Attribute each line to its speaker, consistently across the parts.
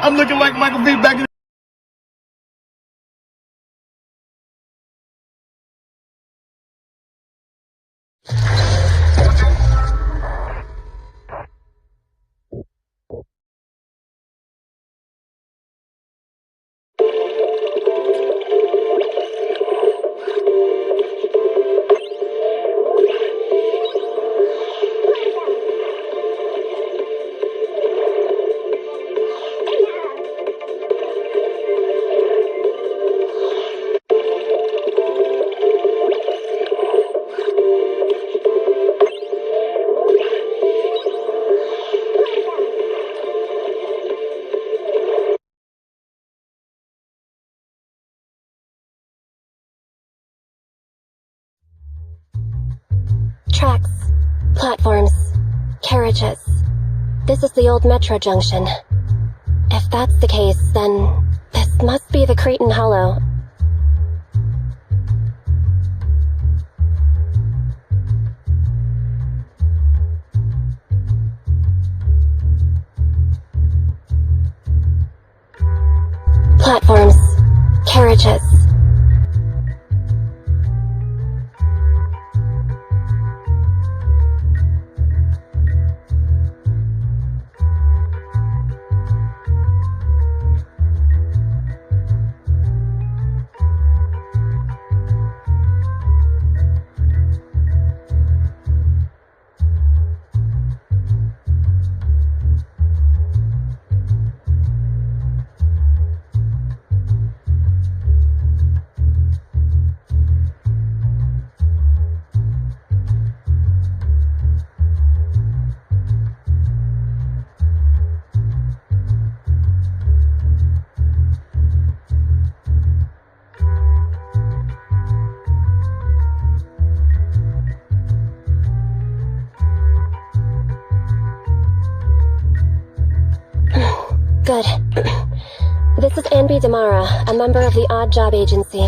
Speaker 1: I'm looking like Michael V back in
Speaker 2: Tracks, platforms, carriages. This is the old metro junction. If that's the case, then this must be the Cretan Hollow. Platforms, carriages. Good. This is Anby Damara, a member of the Odd Job Agency.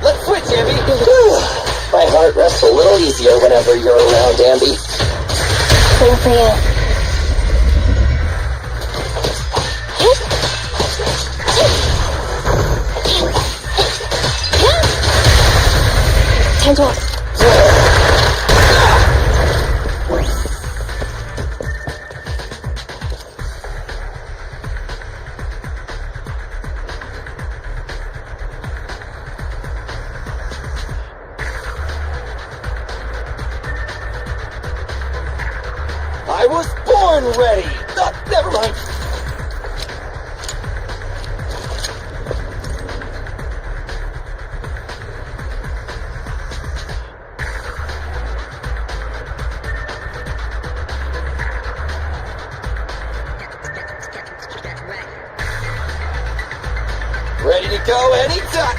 Speaker 3: Let's switch, Anby. My heart rests a little easier whenever you're around, Anby.
Speaker 2: Same for you. Time to walk.
Speaker 3: I was born ready! Never mind. Ready to go anytime.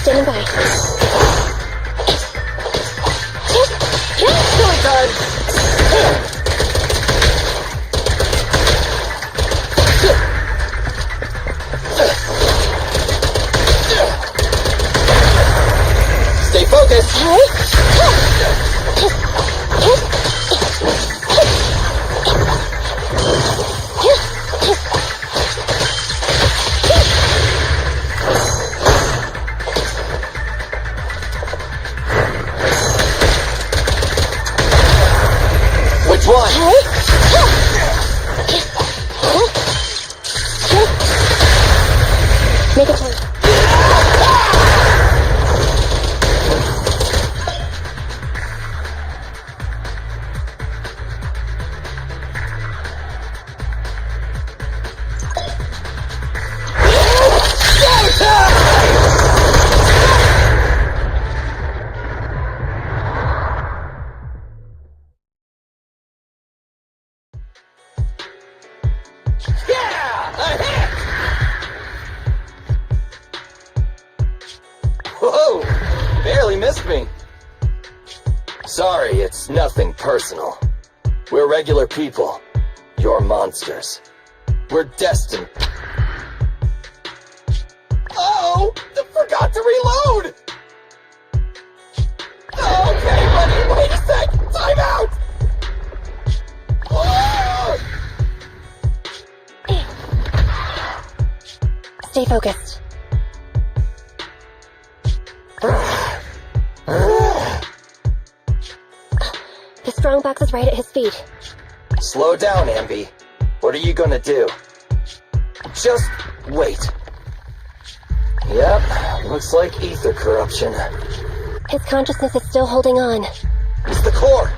Speaker 2: Standing by.
Speaker 3: Killing time! Stay focused! missed me. Sorry, it's nothing personal. We're regular people. You're monsters. We're destined. Oh! I forgot to reload! Okay, buddy, wait a sec! Time out! Oh!
Speaker 2: Stay focused. The strongbox is right at his feet.
Speaker 3: Slow down, Ambi. What are you gonna do? Just wait. Yep, looks like ether corruption.
Speaker 2: His consciousness is still holding on.
Speaker 3: It's the core!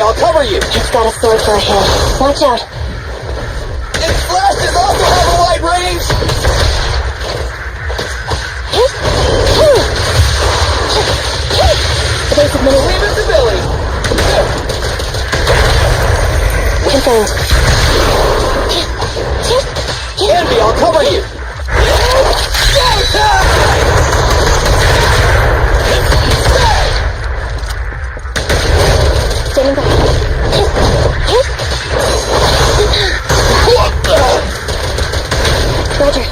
Speaker 3: I'll cover you!
Speaker 2: He's got a sword for a hand. Watch out.
Speaker 3: Its flashes also have a wide range!
Speaker 2: Evasive mini.
Speaker 3: Leave it to Billy!
Speaker 2: Confirmed.
Speaker 3: Andy, I'll cover you!
Speaker 2: Standing by. Roger.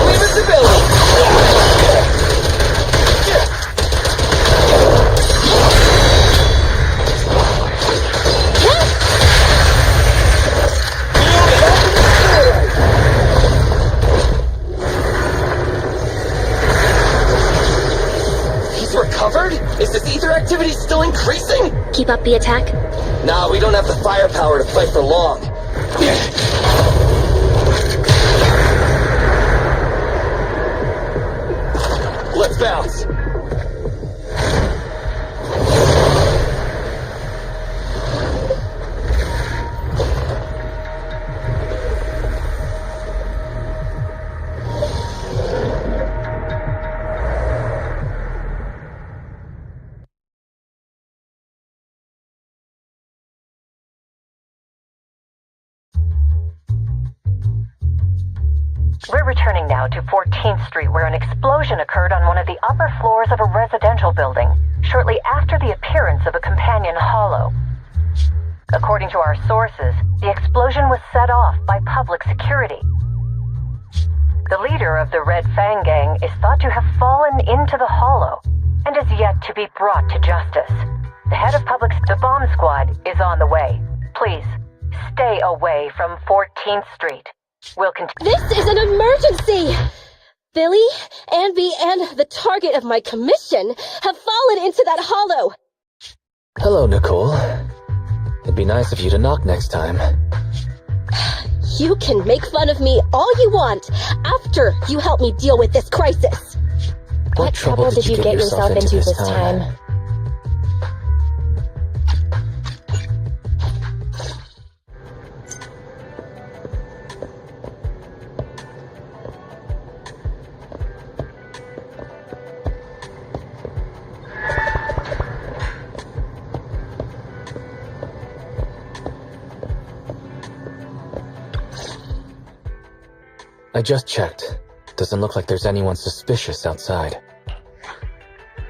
Speaker 3: Leave it to Billy! Recovered? Is this ether activity still increasing?
Speaker 2: Keep up the attack.
Speaker 3: Nah, we don't have the firepower to fight for long. Let's bounce.
Speaker 1: We're returning now to 14th Street, where an explosion occurred on one of the upper floors of a residential building, shortly after the appearance of a companion hollow. According to our sources, the explosion was set off by public security. The leader of the Red Fang Gang is thought to have fallen into the hollow and is yet to be brought to justice. The head of the bomb squad is on the way. Please, stay away from 14th Street. We'll continue.
Speaker 2: This is an emergency! Billy, Anby, and the target of my commission have fallen into that hollow.
Speaker 3: Hello, Nicole. It'd be nice of you to knock next time.
Speaker 2: You can make fun of me all you want after you help me deal with this crisis.
Speaker 3: What trouble did you get yourself into this time? I just checked. Doesn't look like there's anyone suspicious outside.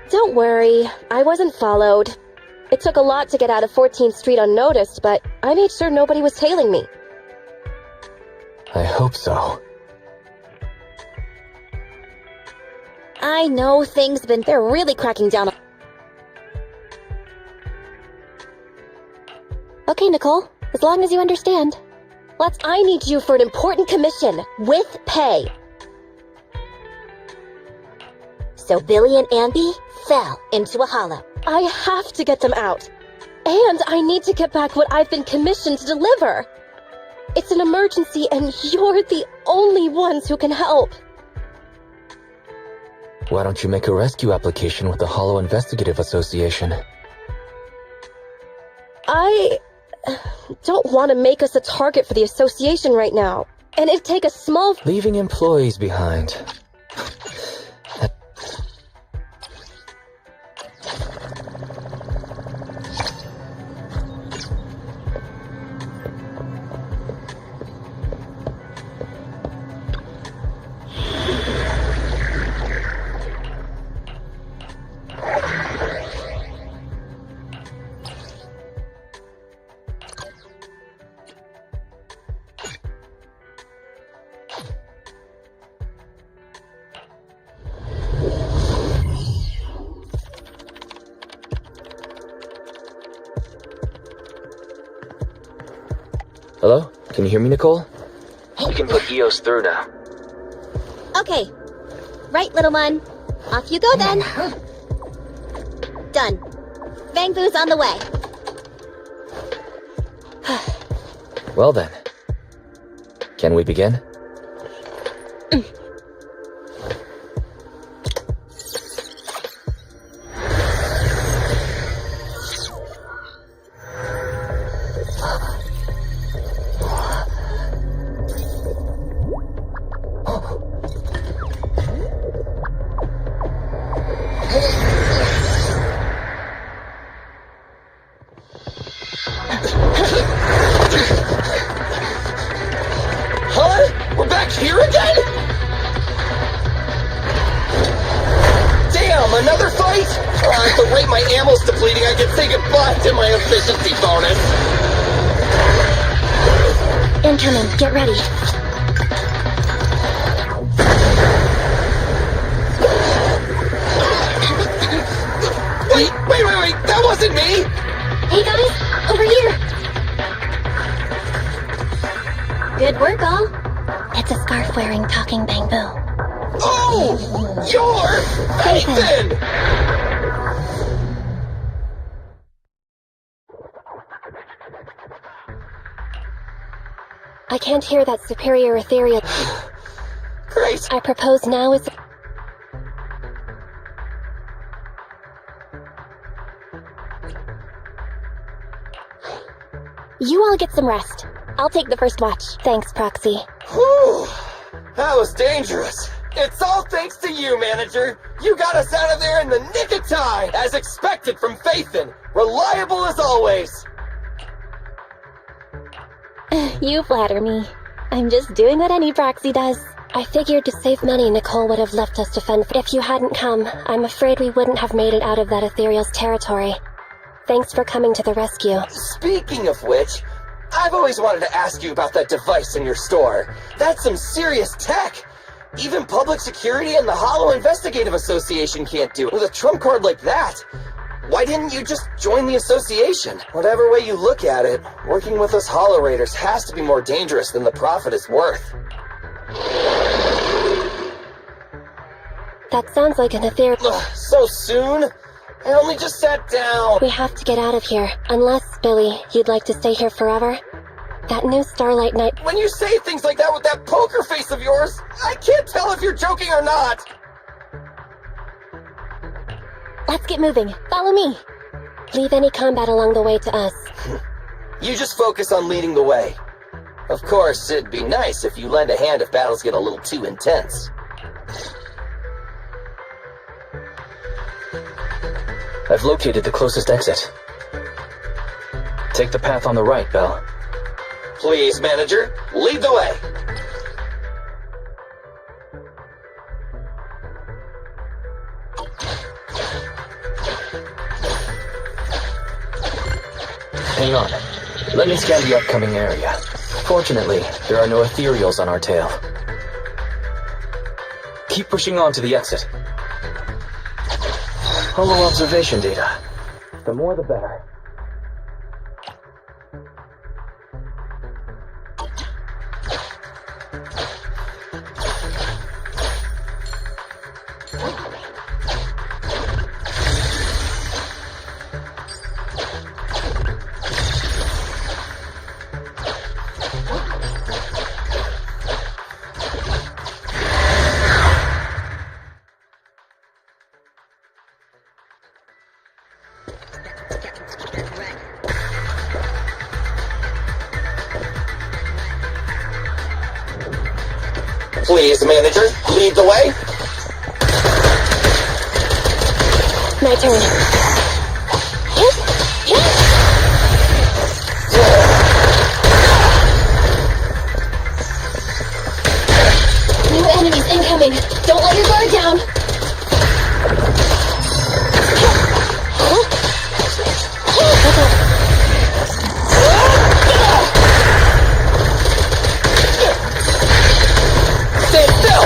Speaker 2: Don't worry, I wasn't followed. It took a lot to get out of 14th Street unnoticed, but I made sure nobody was tailing me.
Speaker 3: I hope so.
Speaker 2: I know they're really cracking down on... Okay, Nicole, as long as you understand. I need you for an important commission, with pay.
Speaker 4: So Billy and Ambi fell into a hollow.
Speaker 2: I have to get them out. And I need to get back what I've been commissioned to deliver. It's an emergency, and you're the only ones who can help.
Speaker 5: Why don't you make a rescue application with the Hollow Investigative Association?
Speaker 2: I don't want to make us a target for the association right now. And it'd take a small...
Speaker 5: Leaving employees behind. Hello? Can you hear me, Nicole? You can put EOS through now.
Speaker 4: Okay. Right, little one. Off you go then. Done. Bang Boo's on the way.
Speaker 5: Well then. Can we begin?
Speaker 3: Huh? We're back here again? Damn, another fight? At the rate my ammo's depleting, I can say goodbye to my efficiency bonus.
Speaker 2: Incoming, get ready.
Speaker 3: Wait, that wasn't me!
Speaker 2: Hey guys, over here! Good work, all. It's a scarf-wearing talking Bang Boo.
Speaker 3: Oh! You're Nathan!
Speaker 2: I can't hear that superior ethereal...
Speaker 3: Great.
Speaker 2: I propose now is... You all get some rest. I'll take the first watch. Thanks, Proxy.
Speaker 3: Whew. That was dangerous. It's all thanks to you, Manager. You got us out of there in the nick of time, as expected from Phaethon. Reliable as always.
Speaker 2: You flatter me. I'm just doing what any Proxy does. I figured to save money, Nicole would have left us to fend for... If you hadn't come, I'm afraid we wouldn't have made it out of that ethereal's territory. Thanks for coming to the rescue.
Speaker 3: Speaking of which, I've always wanted to ask you about that device in your store. That's some serious tech. Even public security and the Hollow Investigative Association can't do it with a trump card like that. Why didn't you just join the association? Whatever way you look at it, working with us Hollow Raiders has to be more dangerous than the profit is worth.
Speaker 2: That sounds like an ethereal...
Speaker 3: So soon? I only just sat down.
Speaker 2: We have to get out of here. Unless, Billy, you'd like to stay here forever? That new Starlight Night...
Speaker 3: When you say things like that with that poker face of yours, I can't tell if you're joking or not.
Speaker 2: Let's get moving. Follow me. Leave any combat along the way to us.
Speaker 3: You just focus on leading the way. Of course, it'd be nice if you lend a hand if battles get a little too intense.
Speaker 5: I've located the closest exit. Take the path on the right, Belle.
Speaker 3: Please, Manager, lead the way.
Speaker 5: Hang on. Let me scan the upcoming area. Fortunately, there are no ethereals on our tail. Keep pushing on to the exit. Hollow observation data. The more the better.
Speaker 3: Please, manager, lead the way.
Speaker 2: My turn. New enemies incoming! Don't let your guard down!
Speaker 3: Stay still!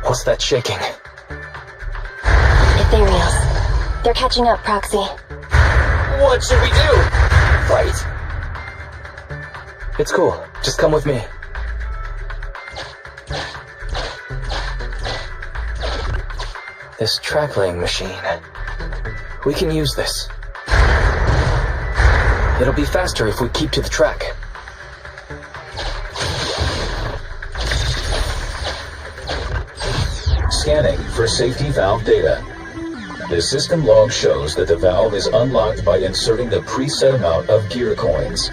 Speaker 5: What's that shaking?
Speaker 2: Ethereals. They're catching up, Proxy.
Speaker 3: What should we do? Fight?
Speaker 5: It's cool. Just come with me. This track-laying machine. We can use this. It'll be faster if we keep to the track.
Speaker 6: Scanning for safety valve data. The system log shows that the valve is unlocked by inserting the preset amount of gear coins.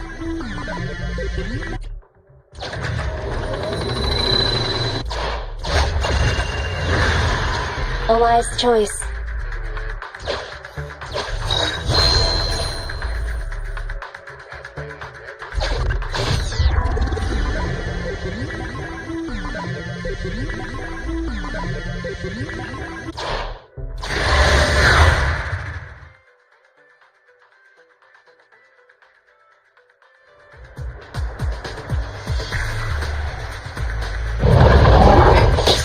Speaker 2: A wise choice.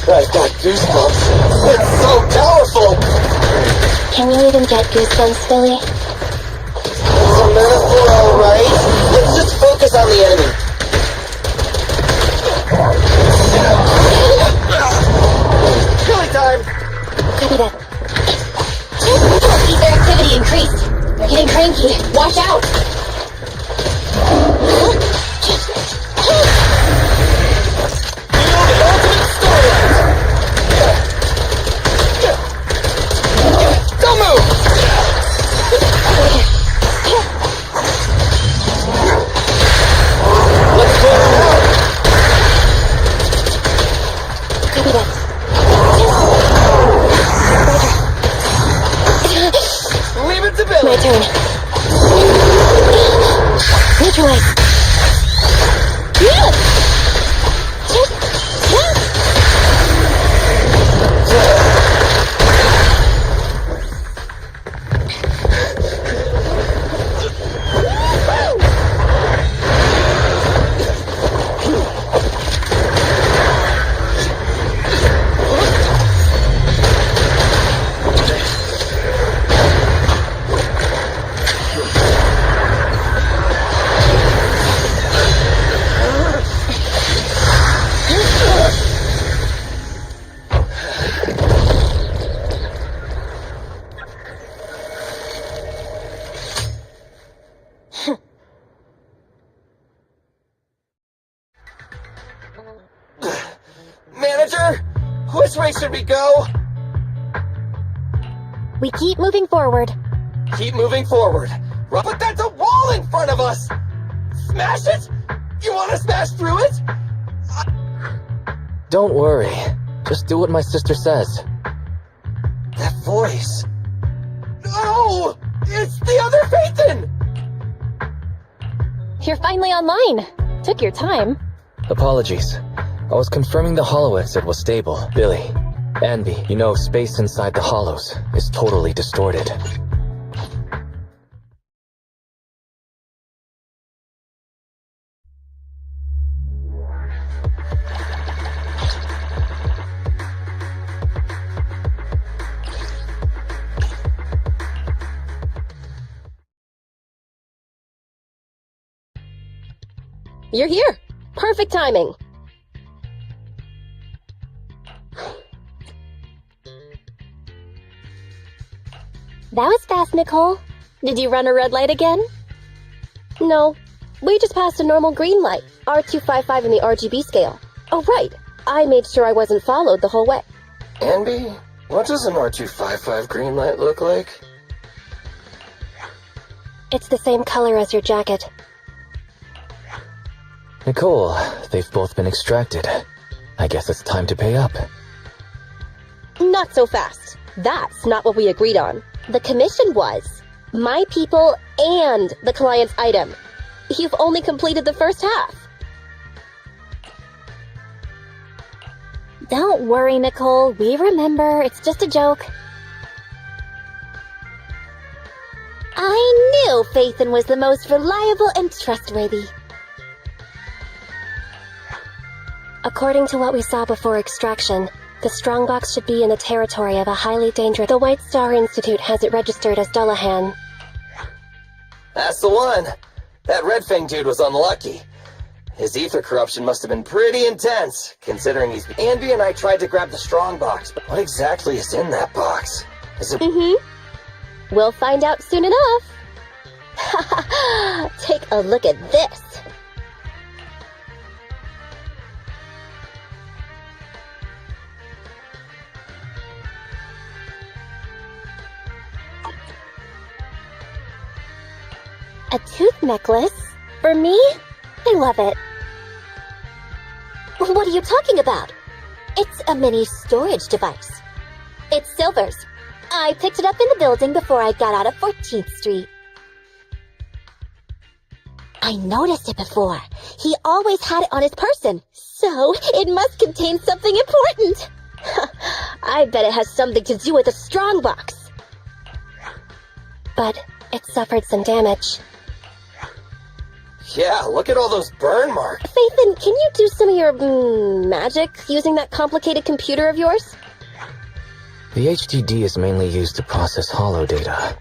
Speaker 3: I've got goosebumps. It's so powerful!
Speaker 2: Can you even get goosebumps, Billy?
Speaker 3: It's a metaphor, alright. Let's just focus on the enemy. Killing time!
Speaker 2: Copy that. Ether activity increased. They're getting cranky. Watch out!
Speaker 3: Don't move! Let's clear them out!
Speaker 2: Copy that.
Speaker 3: Leave it to Billy!
Speaker 2: My turn. Neutralize.
Speaker 3: Manager, which way should we go?
Speaker 2: We keep moving forward.
Speaker 3: Keep moving forward. But that's a wall in front of us! Smash it? You want to smash through it?
Speaker 5: Don't worry. Just do what my sister says.
Speaker 3: That voice. No! It's the other Phaeton!
Speaker 2: You're finally online. Took your time.
Speaker 5: Apologies. I was confirming the hollow exit was stable. Billy, Anby, you know space inside the hollows is totally distorted.
Speaker 2: You're here. Perfect timing. That was fast, Nicole. Did you run a red light again? No. We just passed a normal green light, R255 in the RGB scale. Oh, right. I made sure I wasn't followed the whole way.
Speaker 3: Anby, what does an R255 green light look like?
Speaker 2: It's the same color as your jacket.
Speaker 5: Nicole, they've both been extracted. I guess it's time to pay up.
Speaker 4: Not so fast. That's not what we agreed on. The commission was my people and the client's item. You've only completed the first half.
Speaker 2: Don't worry, Nicole. We remember. It's just a joke.
Speaker 4: I knew Phaethon was the most reliable and trustworthy.
Speaker 2: According to what we saw before extraction, the strongbox should be in the territory of a highly dangerous... The White Star Institute has it registered as Dullahan.
Speaker 3: That's the one. That Red Fang dude was unlucky. His ether corruption must have been pretty intense, considering he's... Anby and I tried to grab the strongbox, but what exactly is in that box? Is it...
Speaker 4: We'll find out soon enough. Take a look at this.
Speaker 2: A tooth necklace? For me? I love it.
Speaker 4: What are you talking about? It's a mini storage device. It's Silver's. I picked it up in the building before I got out of 14th Street. I noticed it before. He always had it on his person, so it must contain something important. I bet it has something to do with the strongbox.
Speaker 2: But it suffered some damage.
Speaker 3: Yeah, look at all those burn marks.
Speaker 4: Phaethon, can you do some of your magic using that complicated computer of yours?
Speaker 5: The HDD is mainly used to process holo data.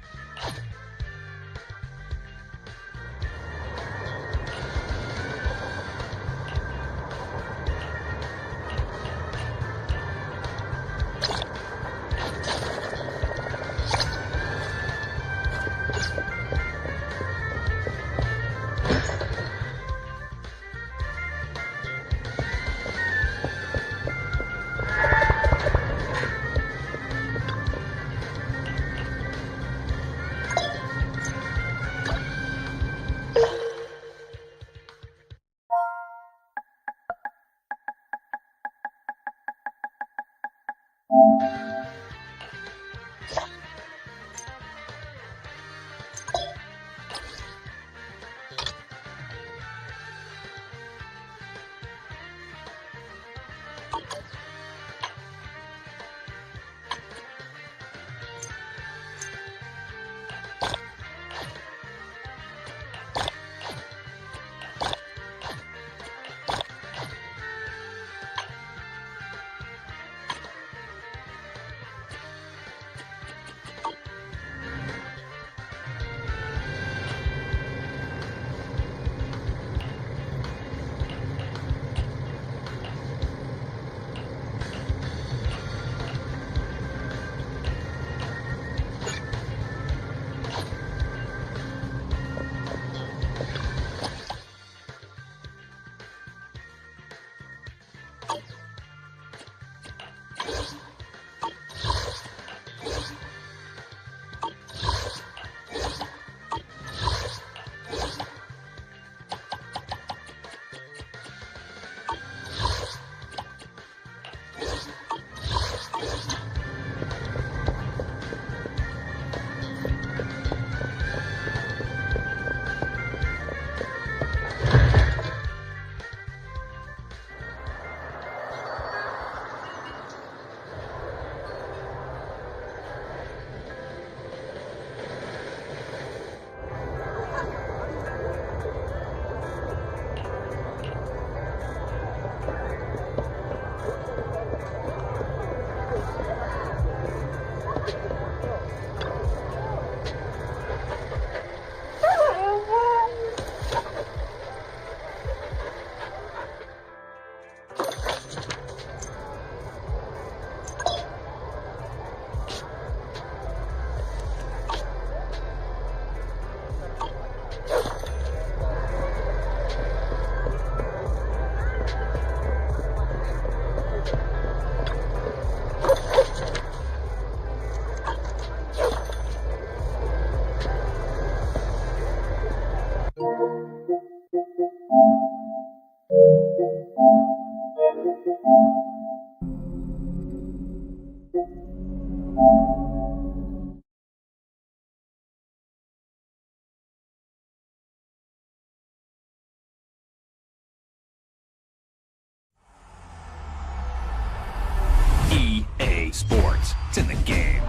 Speaker 7: It's in the game.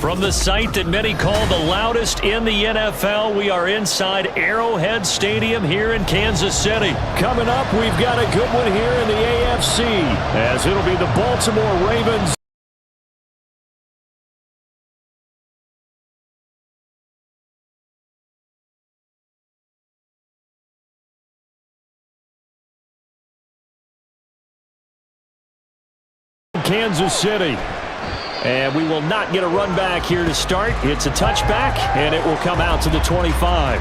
Speaker 8: From the site that many call the loudest in the NFL, we are inside Arrowhead Stadium here in Kansas City. Coming up, we've got a good one here in the AFC, as it'll be the Baltimore Ravens. Kansas City. And we will not get a run back here to start. It's a touchback, and it will come out to the 25.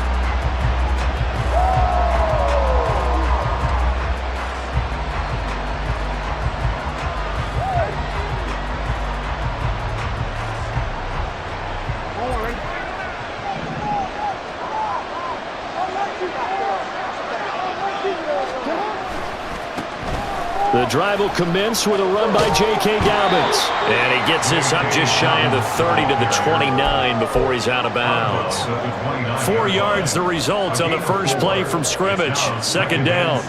Speaker 8: The drive will commence with a run by J.K. Dobbins. And he gets this up just shy of the 30 to the 29 before he's out of bounds. 4 yards the result on the first play from scrimmage. Second down.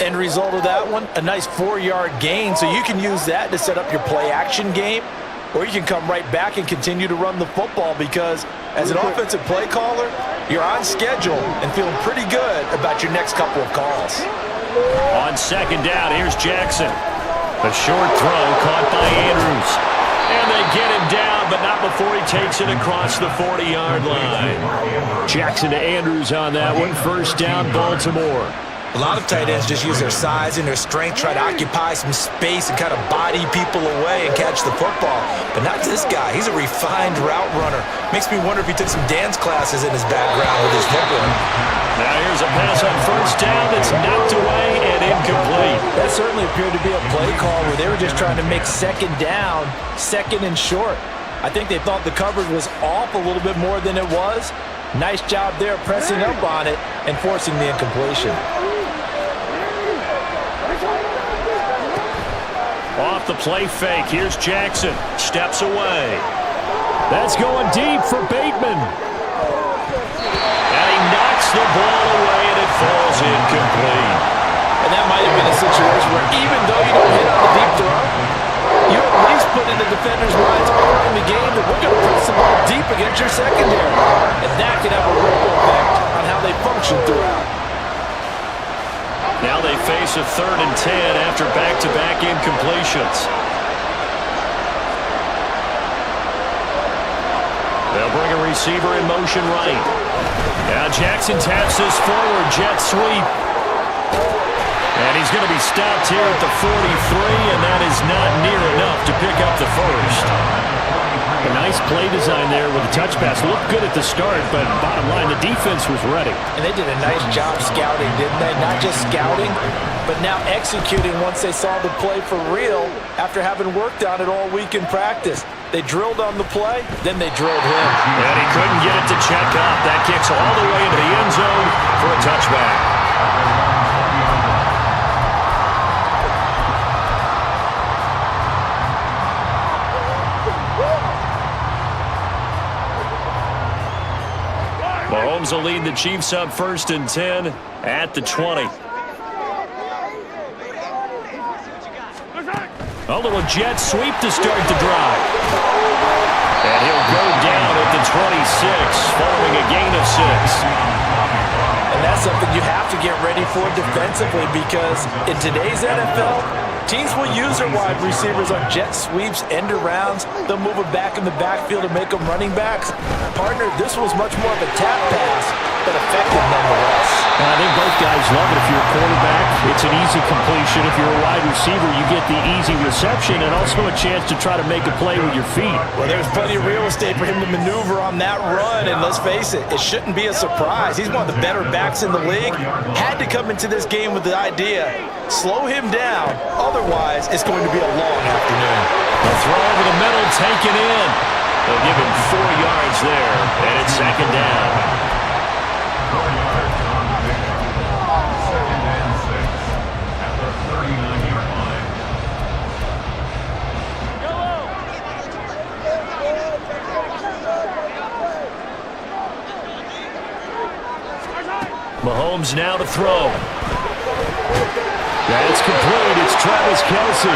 Speaker 9: End result of that one, a nice 4-yard gain. So you can use that to set up your play-action game, or you can come right back and continue to run the football, because as an offensive play caller, you're on schedule and feeling pretty good about your next couple of calls.
Speaker 8: On second down, here's Jackson. A short throw caught by Andrews. And they get him down, but not before he takes it across the 40-yard line. Jackson to Andrews on that one. First down, Baltimore.
Speaker 9: A lot of tight ends just use their size and their strength, try to occupy some space and kind of body people away and catch the football. But not this guy. He's a refined route runner. Makes me wonder if he took some dance classes in his background with his football.
Speaker 8: Now here's a pass on first down that's knocked away and incomplete.
Speaker 9: That certainly appeared to be a play call where they were just trying to make second down, second and short. I think they thought the coverage was off a little bit more than it was. Nice job there pressing up on it and forcing the incompletion.
Speaker 8: Off the play fake, here's Jackson. Steps away. That's going deep for Bateman. And he knocks the ball away and it falls incomplete.
Speaker 9: And that might have been a situation where even though you don't hit on the deep throw, you at least put in the defender's minds early in the game that we're going to press the ball deep against your secondary. And that can have a ripple effect on how they function throughout.
Speaker 8: Now they face a 3rd and 10 after back-to-back incompletions. They'll bring a receiver in motion right. Now Jackson taps this forward, jet sweep. And he's going to be stopped here at the 43, and that is not near enough to pick up the first. A nice play design there with a touch pass. Looked good at the start, but bottom line, the defense was ready.
Speaker 9: And they did a nice job scouting, didn't they? Not just scouting, but now executing once they saw the play for real after having worked on it all week in practice. They drilled on the play, then they drilled him.
Speaker 8: And he couldn't get it to check up. That kicks all the way into the end zone for a touchback. gain. The Chiefs up 1st and 10 at the 20. A little jet sweep to start the drive. And he'll go down at the 26 following a gain of 6.
Speaker 9: And that's something you have to get ready for defensively, because in today's NFL, teams will use their wide receivers on jet sweeps, end arounds. They'll move it back in the backfield and make them running backs. Partner, this was much more of a tap pass, but effective nonetheless.
Speaker 8: And I think both guys love it. If you're a quarterback, it's an easy completion. If you're a wide receiver, you get the easy reception and also a chance to try to make a play with your feet.
Speaker 9: Well, there's plenty of real estate for him to maneuver on that run, and let's face it, it shouldn't be a surprise. He's one of the better backs in the league. Had to come into this game with the idea, slow him down, otherwise it's going to be a long afternoon.
Speaker 8: The throw over the middle, taken in. They'll give him 4 yards there, and it's 2nd down. Mahomes now to throw. That's complete. It's Travis Kelce.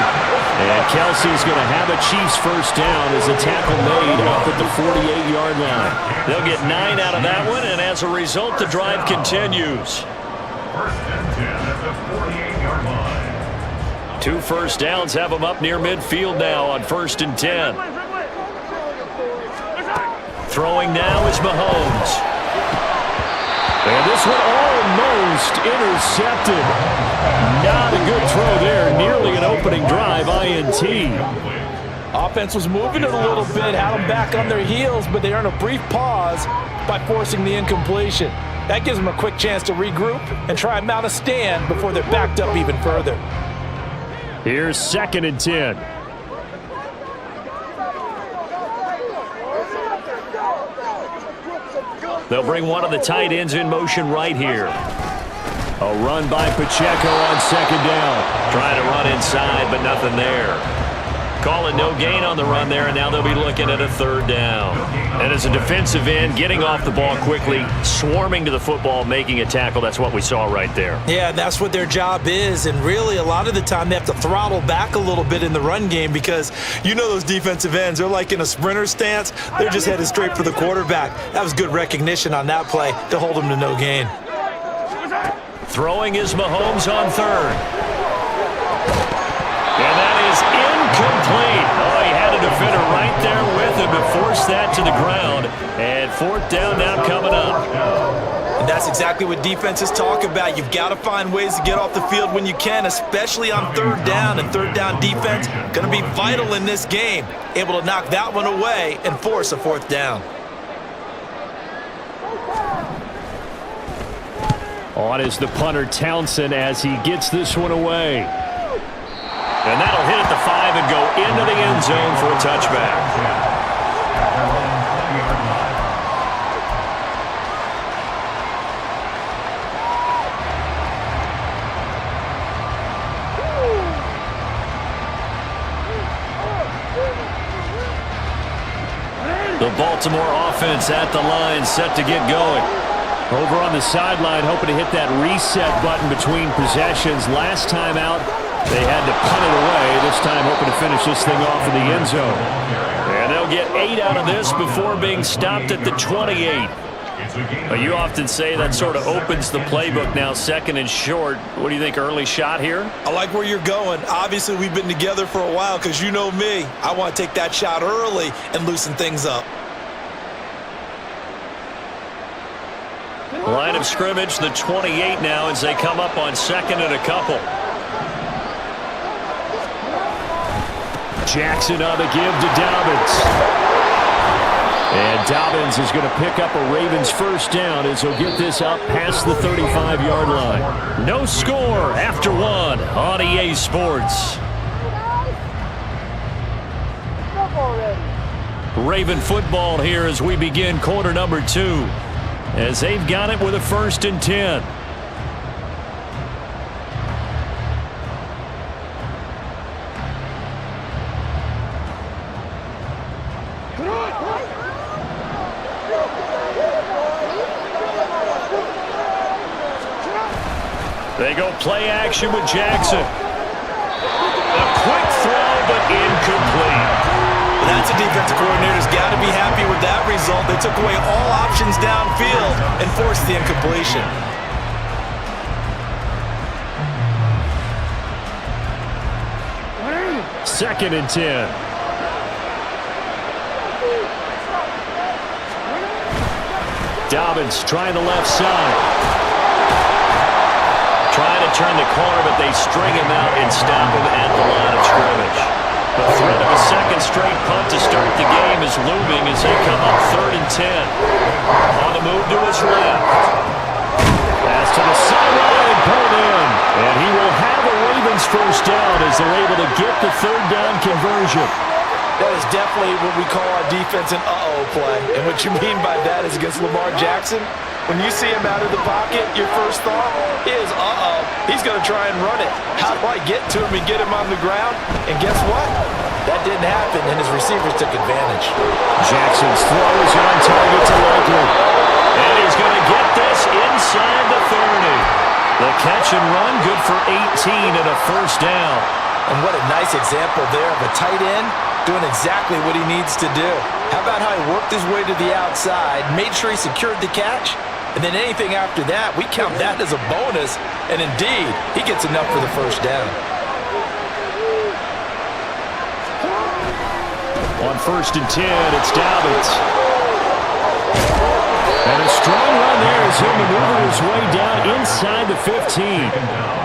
Speaker 8: And Kelce's going to have a Chiefs 1st down as a tackle made up at the 48-yard line. They'll get 9 out of that one, and as a result, the drive continues.
Speaker 6: 1st and 10 at the 48-yard line.
Speaker 8: 2 first downs have them up near midfield now on 1st and 10. Throwing now is Mahomes. And this one almost intercepted. Not a good throw there. Nearly an opening drive, INT.
Speaker 9: Offense was moving it a little bit, had them back on their heels, but they earned a brief pause by forcing the incompletion. That gives them a quick chance to regroup and try and mount a stand before they're backed up even further.
Speaker 8: Here's 2nd and 10. They'll bring one of the tight ends in motion right here. A run by Pacheco on 2nd down. Trying to run inside, but nothing there. Calling no gain on the run there, and now they'll be looking at a 3rd down. And as a defensive end, getting off the ball quickly, swarming to the football, making a tackle, that's what we saw right there.
Speaker 9: Yeah, that's what their job is, and really a lot of the time they have to throttle back a little bit in the run game, because you know those defensive ends, they're like in a sprinter stance. They're just headed straight for the quarterback. That was good recognition on that play to hold him to no gain.
Speaker 8: Throwing is Mahomes on 3rd. And that is incomplete. Oh, he had a defender right there with him to force that to the ground. And 4th down now coming up.
Speaker 9: And that's exactly what defenses talk about. You've got to find ways to get off the field when you can, especially on 3rd down. And 3rd down defense going to be vital in this game. Able to knock that one away and force a 4th down.
Speaker 8: On is the punter Townsend as he gets this one away. And that'll hit at the 5 and go into the end zone for a touchback. The Baltimore offense at the line, set to get going. Over on the sideline, hoping to hit that reset button between possessions. Last time out, they had to punt it away. This time hoping to finish this thing off in the end zone. And they'll get 8 out of this before being stopped at the 28. You often say that sort of opens the playbook now, 2nd and short. What do you think, early shot here?
Speaker 9: I like where you're going. Obviously, we've been together for a while because you know me. I want to take that shot early and loosen things up.
Speaker 8: Line of scrimmage, the 28 now as they come up on 2nd and a couple. Jackson on the give to Dobbins. And Dobbins is going to pick up a Ravens 1st down as he'll get this out past the 35-yard line. No score after 1 on EA Sports. Raven football here as we begin quarter number 2. As they've got it with a 1st and 10. They go play action with Jackson. A quick throw, but incomplete.
Speaker 9: Well, that's a defensive coordinator's got to be happy with that result. They took away all options downfield and forced the incompletion.
Speaker 8: Second and 10. Dobbins trying the left side. Trying to turn the corner, but they string him out and stop him at the line of scrimmage. The threat of a second straight punt to start the game is looming as they come up 3rd and 10. On the move to his left. Pass to the sideline, pulled in. And he will have a Ravens first down as they're able to get the 3rd down conversion.
Speaker 9: That is definitely what we call our defense an uh-oh play. And what you mean by that is against Lamar Jackson, when you see him out of the pocket, your first thought is, uh-oh, he's going to try and run it. How do I get to him and get him on the ground? And guess what? That didn't happen, and his receivers took advantage.
Speaker 8: Jackson's throw is on target to Likely. And he's going to get this inside the 30. The catch and run, good for 18 and a first down.
Speaker 9: And what a nice example there of a tight end doing exactly what he needs to do. How about how he worked his way to the outside, made sure he secured the catch, and then anything after that, we count that as a bonus, and indeed, he gets enough for the first down.
Speaker 8: On 1st and 10, it's Dobbins. And a strong run there as he'll maneuver his way down inside the 15.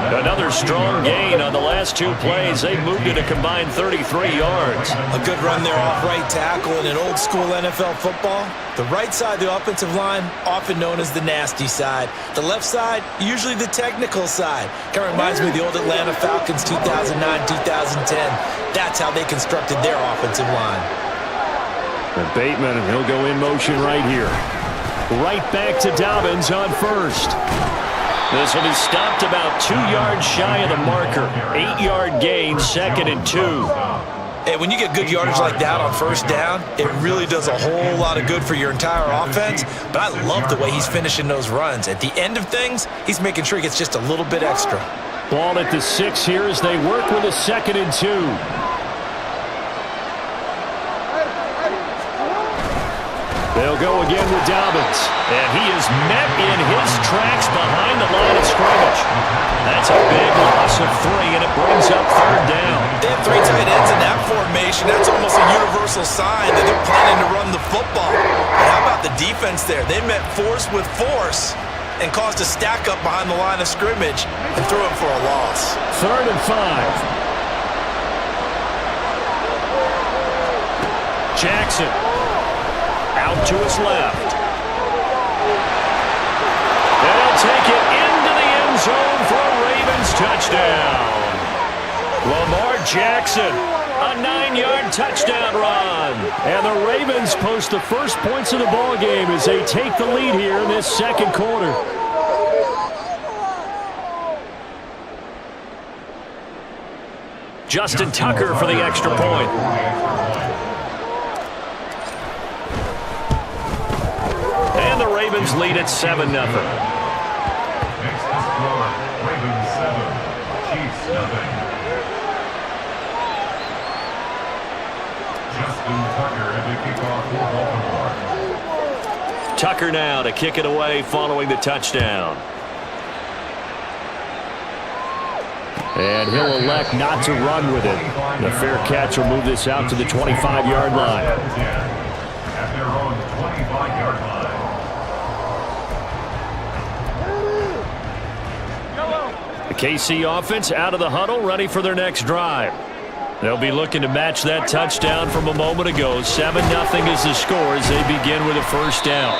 Speaker 8: Another strong gain on the last 2 plays. They've moved it a combined 33 yards.
Speaker 9: A good run there off right tackle in an old school NFL football. The right side of the offensive line, often known as the nasty side. The left side, usually the technical side. Kind of reminds me of the old Atlanta Falcons 2009-2010. That's how they constructed their offensive line.
Speaker 8: And Bateman, and he'll go in motion right here. Right back to Dobbins on 1st. This will be stopped about 2 yards shy of the marker. 8-yard gain, 2nd and 2.
Speaker 9: Hey, when you get good yardage like that on 1st down, it really does a whole lot of good for your entire offense. But I love the way he's finishing those runs. At the end of things, he's making sure he gets just a little bit extra.
Speaker 8: Ball at the 6 here as they work with a 2nd and 2. They'll go again with Dobbins. And he is met in his tracks behind the line of scrimmage. That's a big loss of 3, and it brings up 3rd down.
Speaker 9: They have 3 tight ends in that formation. That's almost a universal sign that they're planning to run the football. But how about the defense there? They met force with force and caused a stack up behind the line of scrimmage and threw it for a loss.
Speaker 8: 3rd and 5. Jackson. Out to his left. And he'll take it into the end zone for a Ravens touchdown. Lamar Jackson, a 9-yard touchdown run. And the Ravens post the first points of the ball game as they take the lead here in this 2nd quarter. Justin Tucker for the extra point. And the Ravens lead at 7-0.
Speaker 7: Next score, Ravens 7, Chiefs 0. Justin Tucker at the kickoff for Baltimore.
Speaker 8: Tucker now to kick it away following the touchdown. And he'll elect not to run with it. The fair catch will move this out to the 25-yard line.
Speaker 7: At their own 25-yard line.
Speaker 8: The KC offense out of the huddle, ready for their next drive. They'll be looking to match that touchdown from a moment ago. 7-0 is the score as they begin with a first down.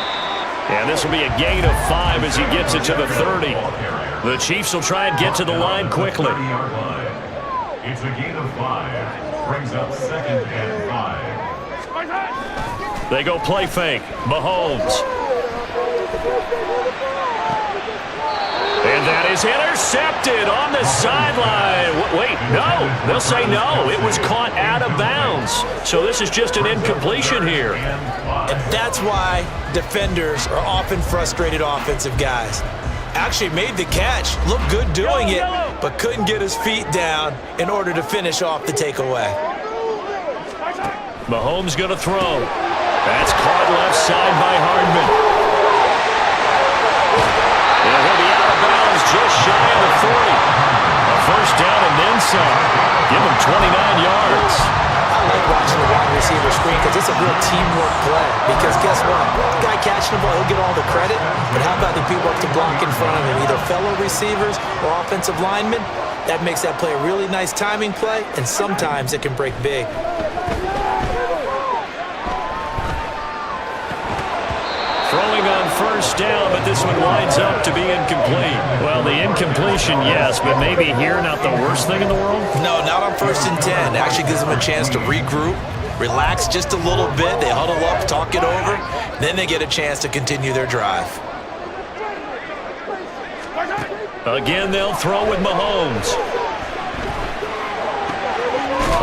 Speaker 8: And this will be a gain of 5 as he gets it to the 30. The Chiefs will try and get to the line quickly.
Speaker 7: It's a gain of 5. Brings up 2nd and 5.
Speaker 8: They go play fake. Mahomes. And that is intercepted on the sideline. Wait, no. They'll say no. It was caught out of bounds. So this is just an incompletion here.
Speaker 9: And that's why defenders are often frustrated offensive guys. Actually made the catch. Looked good doing it, but couldn't get his feet down in order to finish off the takeaway.
Speaker 8: Mahomes going to throw. That's caught left side by Hardman. And he'll be out of bounds just shy of the 40. A first down and then some. Give him 29 yards.
Speaker 9: I like watching the wide receiver screen because it's a real teamwork play. Because guess what? The guy catching the ball, he'll get all the credit. But how about the people up to block in front of him, either fellow receivers or offensive linemen? That makes that play a really nice timing play, and sometimes it can break big.
Speaker 8: Throwing on first down, but this one winds up to be incomplete. Well, the incompletion, yes, but maybe here not the worst thing in the world?
Speaker 9: No, not on 1st and 10. It actually gives them a chance to regroup, relax just a little bit. They huddle up, talk it over. Then they get a chance to continue their drive.
Speaker 8: Again, they'll throw with Mahomes.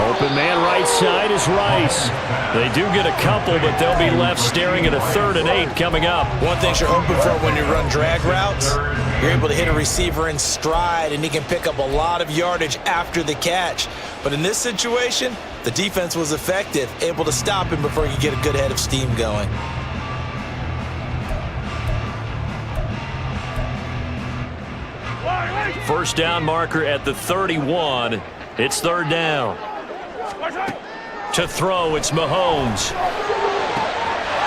Speaker 8: Open man right side is Rice. They do get a couple, but they'll be left staring at a 3rd and 8 coming up.
Speaker 9: One thing you're hoping for when you run drag routes, you're able to hit a receiver in stride, and he can pick up a lot of yardage after the catch. But in this situation, the defense was effective, able to stop him before he could get a good head of steam going.
Speaker 8: First down marker at the 31. It's 3rd down. To throw, it's Mahomes.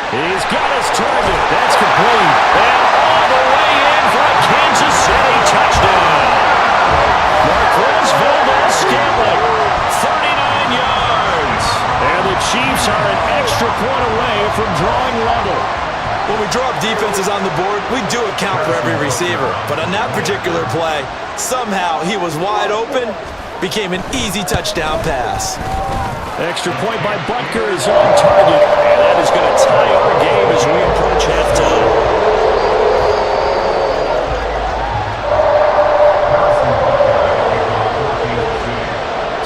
Speaker 8: He's got his target. That's complete. And all the way in for a Kansas City touchdown. Marquez Valdez-Scantling, 39 yards. And the Chiefs are an extra point away from drawing level.
Speaker 9: When we draw up defenses on the board, we do account for every receiver. But on that particular play, somehow he was wide open, became an easy touchdown pass.
Speaker 8: Extra point by Butker is on target. And that is going to tie our game as we approach halftime.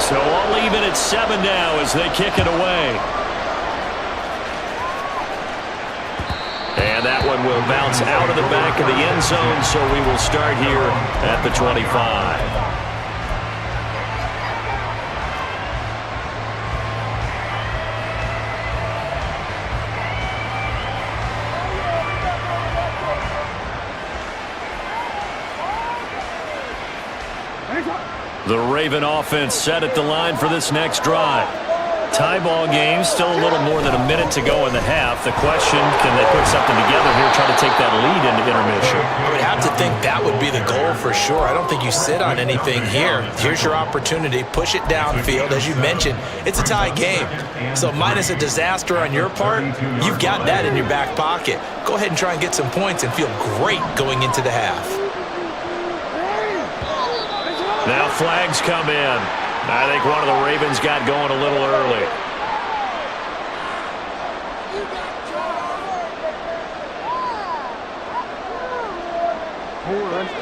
Speaker 8: So all even at 7 now as they kick it away. And that one will bounce out of the back of the end zone, so we will start here at the 25. The Raven offense set at the line for this next drive. Tie ball game, still a little more than a minute to go in the half. The question, can they put something together here, try to take that lead into intermission?
Speaker 9: I would have to think that would be the goal for sure. I don't think you sit on anything here. Here's your opportunity. Push it downfield. As you mentioned, it's a tie game. So minus a disaster on your part, you've got that in your back pocket. Go ahead and try and get some points and feel great going into the half.
Speaker 8: Now flags come in. I think one of the Ravens got going a little early.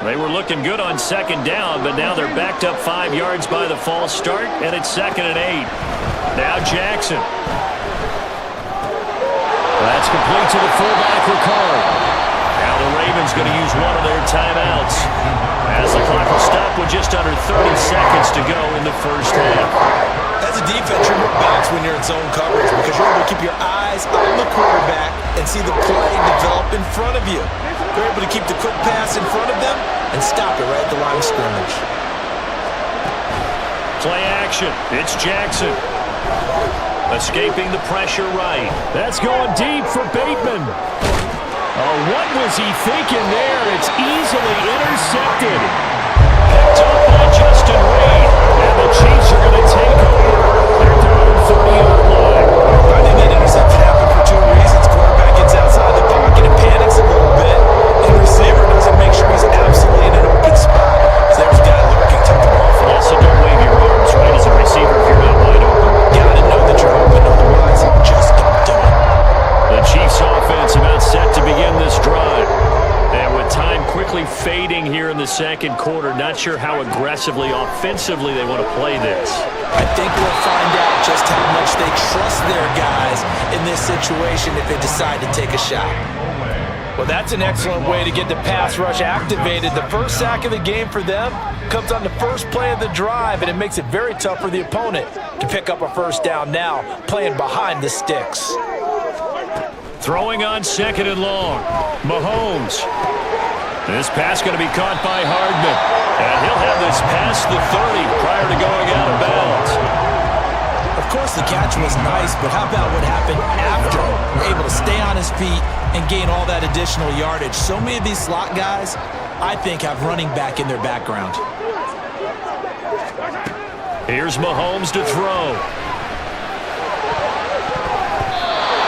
Speaker 8: They were looking good on 2nd down, but now they're backed up 5 yards by the false start, and it's 2nd and 8. Now Jackson. That's complete to the fullback, Ricard. Now the Ravens going to use one of their timeouts, as the clock will stop with just under 30 seconds to go in the first half.
Speaker 9: As a defense, you're more balanced when you're in zone coverage because you're able to keep your eyes on the quarterback and see the play develop in front of you. They're able to keep the quick pass in front of them and stop it right at the line of scrimmage.
Speaker 8: Play action. It's Jackson. Escaping the pressure right. That's going deep for Bateman. Oh, what was he thinking there? It's easily intercepted. Picked up by Justin Reed. And the Chiefs are going to take over. They're down 30-yard line.
Speaker 9: I think that interception happened for 2 reasons. Quarterback gets outside the pocket and panics a little bit. And the receiver doesn't make sure he's absolutely in an open spot. So there's a guy lurking to the ball.
Speaker 8: Also, don't wave your arms, right, as a receiver if you're not wide open.
Speaker 9: Gotta know that you're open, otherwise just don't do it.
Speaker 8: The Chiefs offense about set to begin this drive. And with time quickly fading here in the 2nd quarter, not sure how aggressively, offensively they want to play this.
Speaker 9: I think we'll find out just how much they trust their guys in this situation if they decide to take a shot. Well, that's an excellent way to get the pass rush activated. The first sack of the game for them comes on the first play of the drive, and it makes it very tough for the opponent to pick up a first down now, playing behind the sticks.
Speaker 8: Throwing on 2nd and long. Mahomes. This pass going to be caught by Hardman. And he'll have this past the 30 prior to going out of bounds.
Speaker 9: Of course, the catch was nice, but how about what happened after? We're able to stay on his feet and gain all that additional yardage. So many of these slot guys, I think, have running back in their background.
Speaker 8: Here's Mahomes to throw.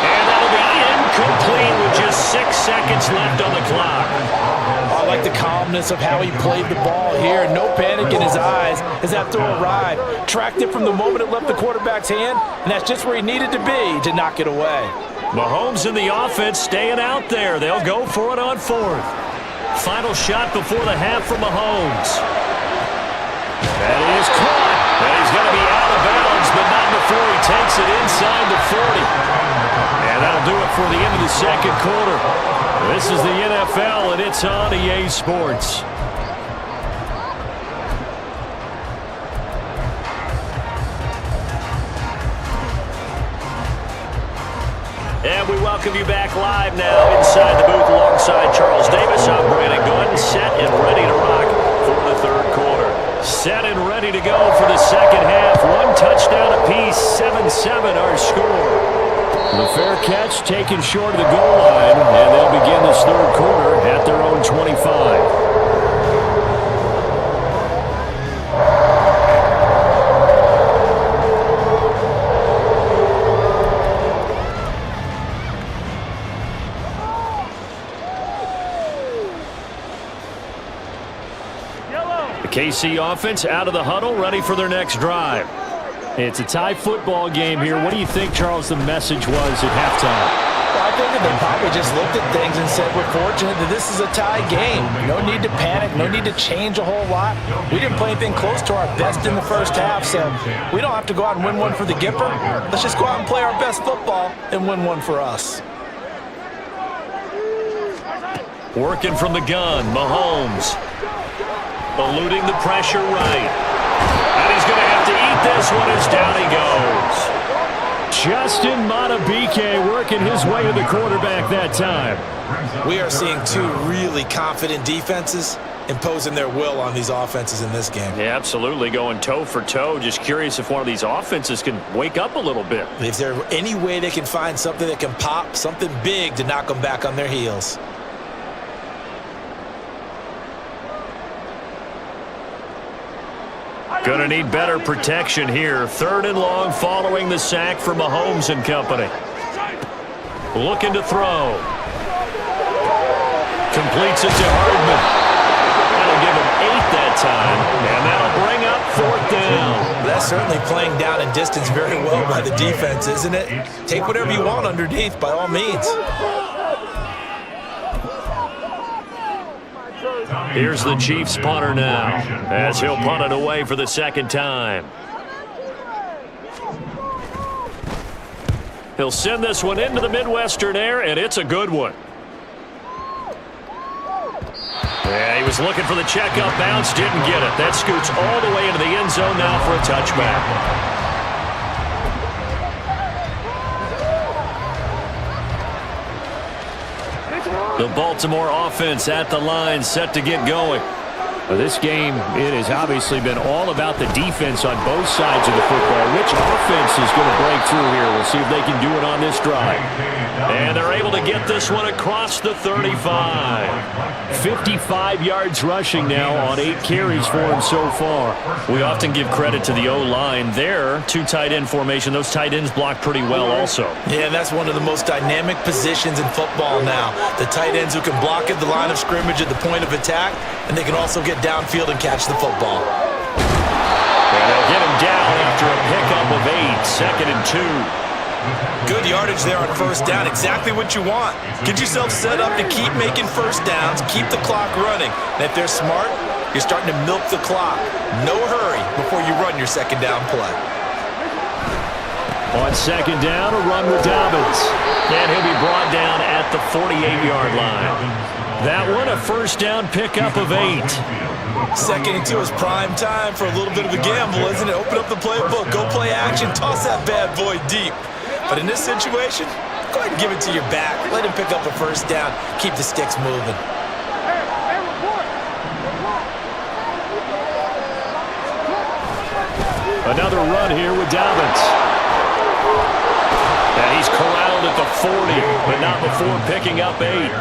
Speaker 8: And that'll be incomplete with just 6 seconds left on the clock.
Speaker 9: I like the calmness of how he played the ball here. No panic in his eyes as that throw arrived. Tracked it from the moment it left the quarterback's hand, and that's just where he needed to be to knock it away.
Speaker 8: Mahomes and the offense staying out there. They'll go for it on 4th. Final shot before the half from Mahomes. That is caught. And he's going to be out of bounds, but not before he takes it inside the 40. And that'll do it for the end of the second quarter. This is the NFL, and it's on EA Sports. And we welcome you back live now inside the booth alongside Charles Davis. I'm Brandon Gordon, set and ready to rock for the third quarter. Set and ready to go for the second half. 1 touchdown apiece, 7-7 our score. The fair catch taken short of the goal line, and they'll begin this third quarter at their own 25. KC offense out of the huddle, ready for their next drive. It's a tie football game here. What do you think, Charles, the message was at halftime?
Speaker 9: Well, I think that they probably just looked at things and said, we're fortunate that this is a tie game. No need to panic, no need to change a whole lot. We didn't play anything close to our best in the first half, so we don't have to go out and win one for the Gipper. Let's just go out and play our best football and win one for us.
Speaker 8: Working from the gun, Mahomes. Eluding the pressure right. And he's going to have to eat this one as down he goes. Justin Madubuike working his way to the quarterback that time.
Speaker 9: We are seeing two really confident defenses imposing their will on these offenses in this game.
Speaker 8: Yeah, absolutely, going toe for toe. Just curious if one of these offenses can wake up a little bit.
Speaker 9: Is there any way they can find something that can pop, something big to knock them back on their heels?
Speaker 8: Gonna need better protection here. 3rd and long following the sack from Mahomes and company. Looking to throw. Completes it to Hardman. That'll give him 8 that time, and that'll bring up 4th down.
Speaker 9: That's certainly playing down and distance very well by the defense, isn't it? Take whatever you want underneath, by all means.
Speaker 8: Here's the Chiefs punter now, as he'll punt it away for the second time. He'll send this one into the Midwestern air, and it's a good one. Yeah, he was looking for the checkup bounce, didn't get it. That scoots all the way into the end zone now for a touchback. The Baltimore offense at the line, set to get going. This game, it has obviously been all about the defense on both sides of the football. Which offense is going to break through here? We'll see if they can do it on this drive. And they're able to get this one across the 35. 55 yards rushing now on 8 carries for him so far. We often give credit to the O-line there. 2 tight end formation. Those tight ends block pretty well also.
Speaker 9: Yeah, that's one of the most dynamic positions in football now. The tight ends who can block at the line of scrimmage at the point of attack, and they can also get downfield and catch the football.
Speaker 8: And they'll get him down after a pickup of 8, 2nd and 2.
Speaker 9: Good yardage there on first down. Exactly what you want. Get yourself set up to keep making first downs, keep the clock running. And if they're smart, you're starting to milk the clock. No hurry before you run your second down play.
Speaker 8: On second down, a run with Dobbins. And he'll be brought down at the 48-yard line. That one, a first down pickup of 8.
Speaker 9: Second and 2 is prime time for a little bit of a gamble, isn't it? Open up the playbook, go play action, toss that bad boy deep. But in this situation, go ahead and give it to your back. Let him pick up a first down. Keep the sticks moving.
Speaker 8: Another run here with Dobbins. And he's corralled at the 40, but not before picking up 8.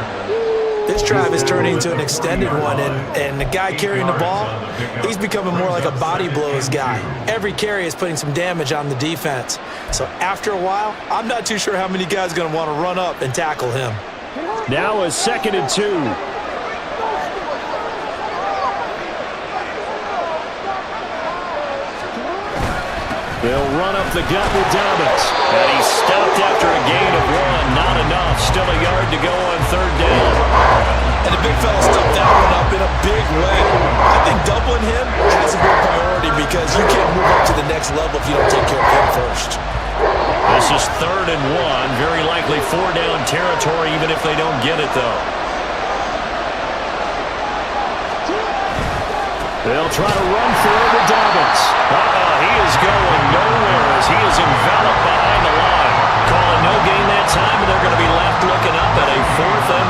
Speaker 9: This drive is turning into an extended one, and the guy carrying the ball, he's becoming more like a body blows guy. Every carry is putting some damage on the defense. So after a while, I'm not too sure how many guys are going to want to run up and tackle him.
Speaker 8: Now a second and 2. They'll run up the gut with Dobbins. And he's stopped after a gain of 1. Not enough. Still a yard to go on third down.
Speaker 9: And the big fella stuffed that one up in a big way. I think doubling him has to be a priority because you can't move up to the next level if you don't take care of him first.
Speaker 8: This is third and 1. Very likely 4-down territory even if they don't get it, though. They'll try to run for it with Dobbins. He is going nowhere as he is enveloped behind the line. Calling no gain that time, and they're going to be left looking up at a 4th and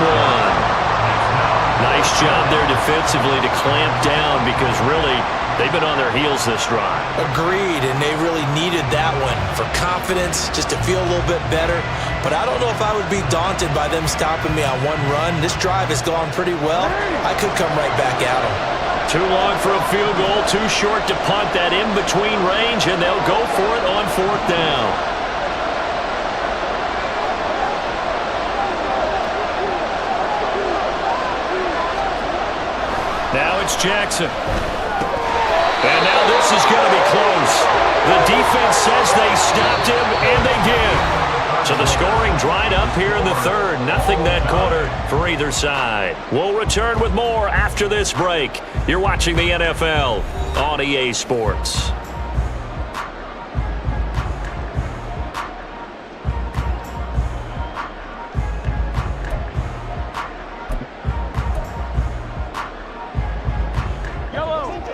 Speaker 8: 1. Nice job there defensively to clamp down because really they've been on their heels this drive.
Speaker 9: Agreed, and they really needed that one for confidence, just to feel a little bit better. But I don't know if I would be daunted by them stopping me on one run. This drive has gone pretty well. I could come right back at them.
Speaker 8: Too long for a field goal, too short to punt that in-between range, and they'll go for it on 4th down. Now it's Jackson. And now this is going to be close. The defense says they stopped him, and they did. So the scoring dried up here in the third. Nothing that quarter for either side. We'll return with more after this break. You're watching the NFL on EA Sports.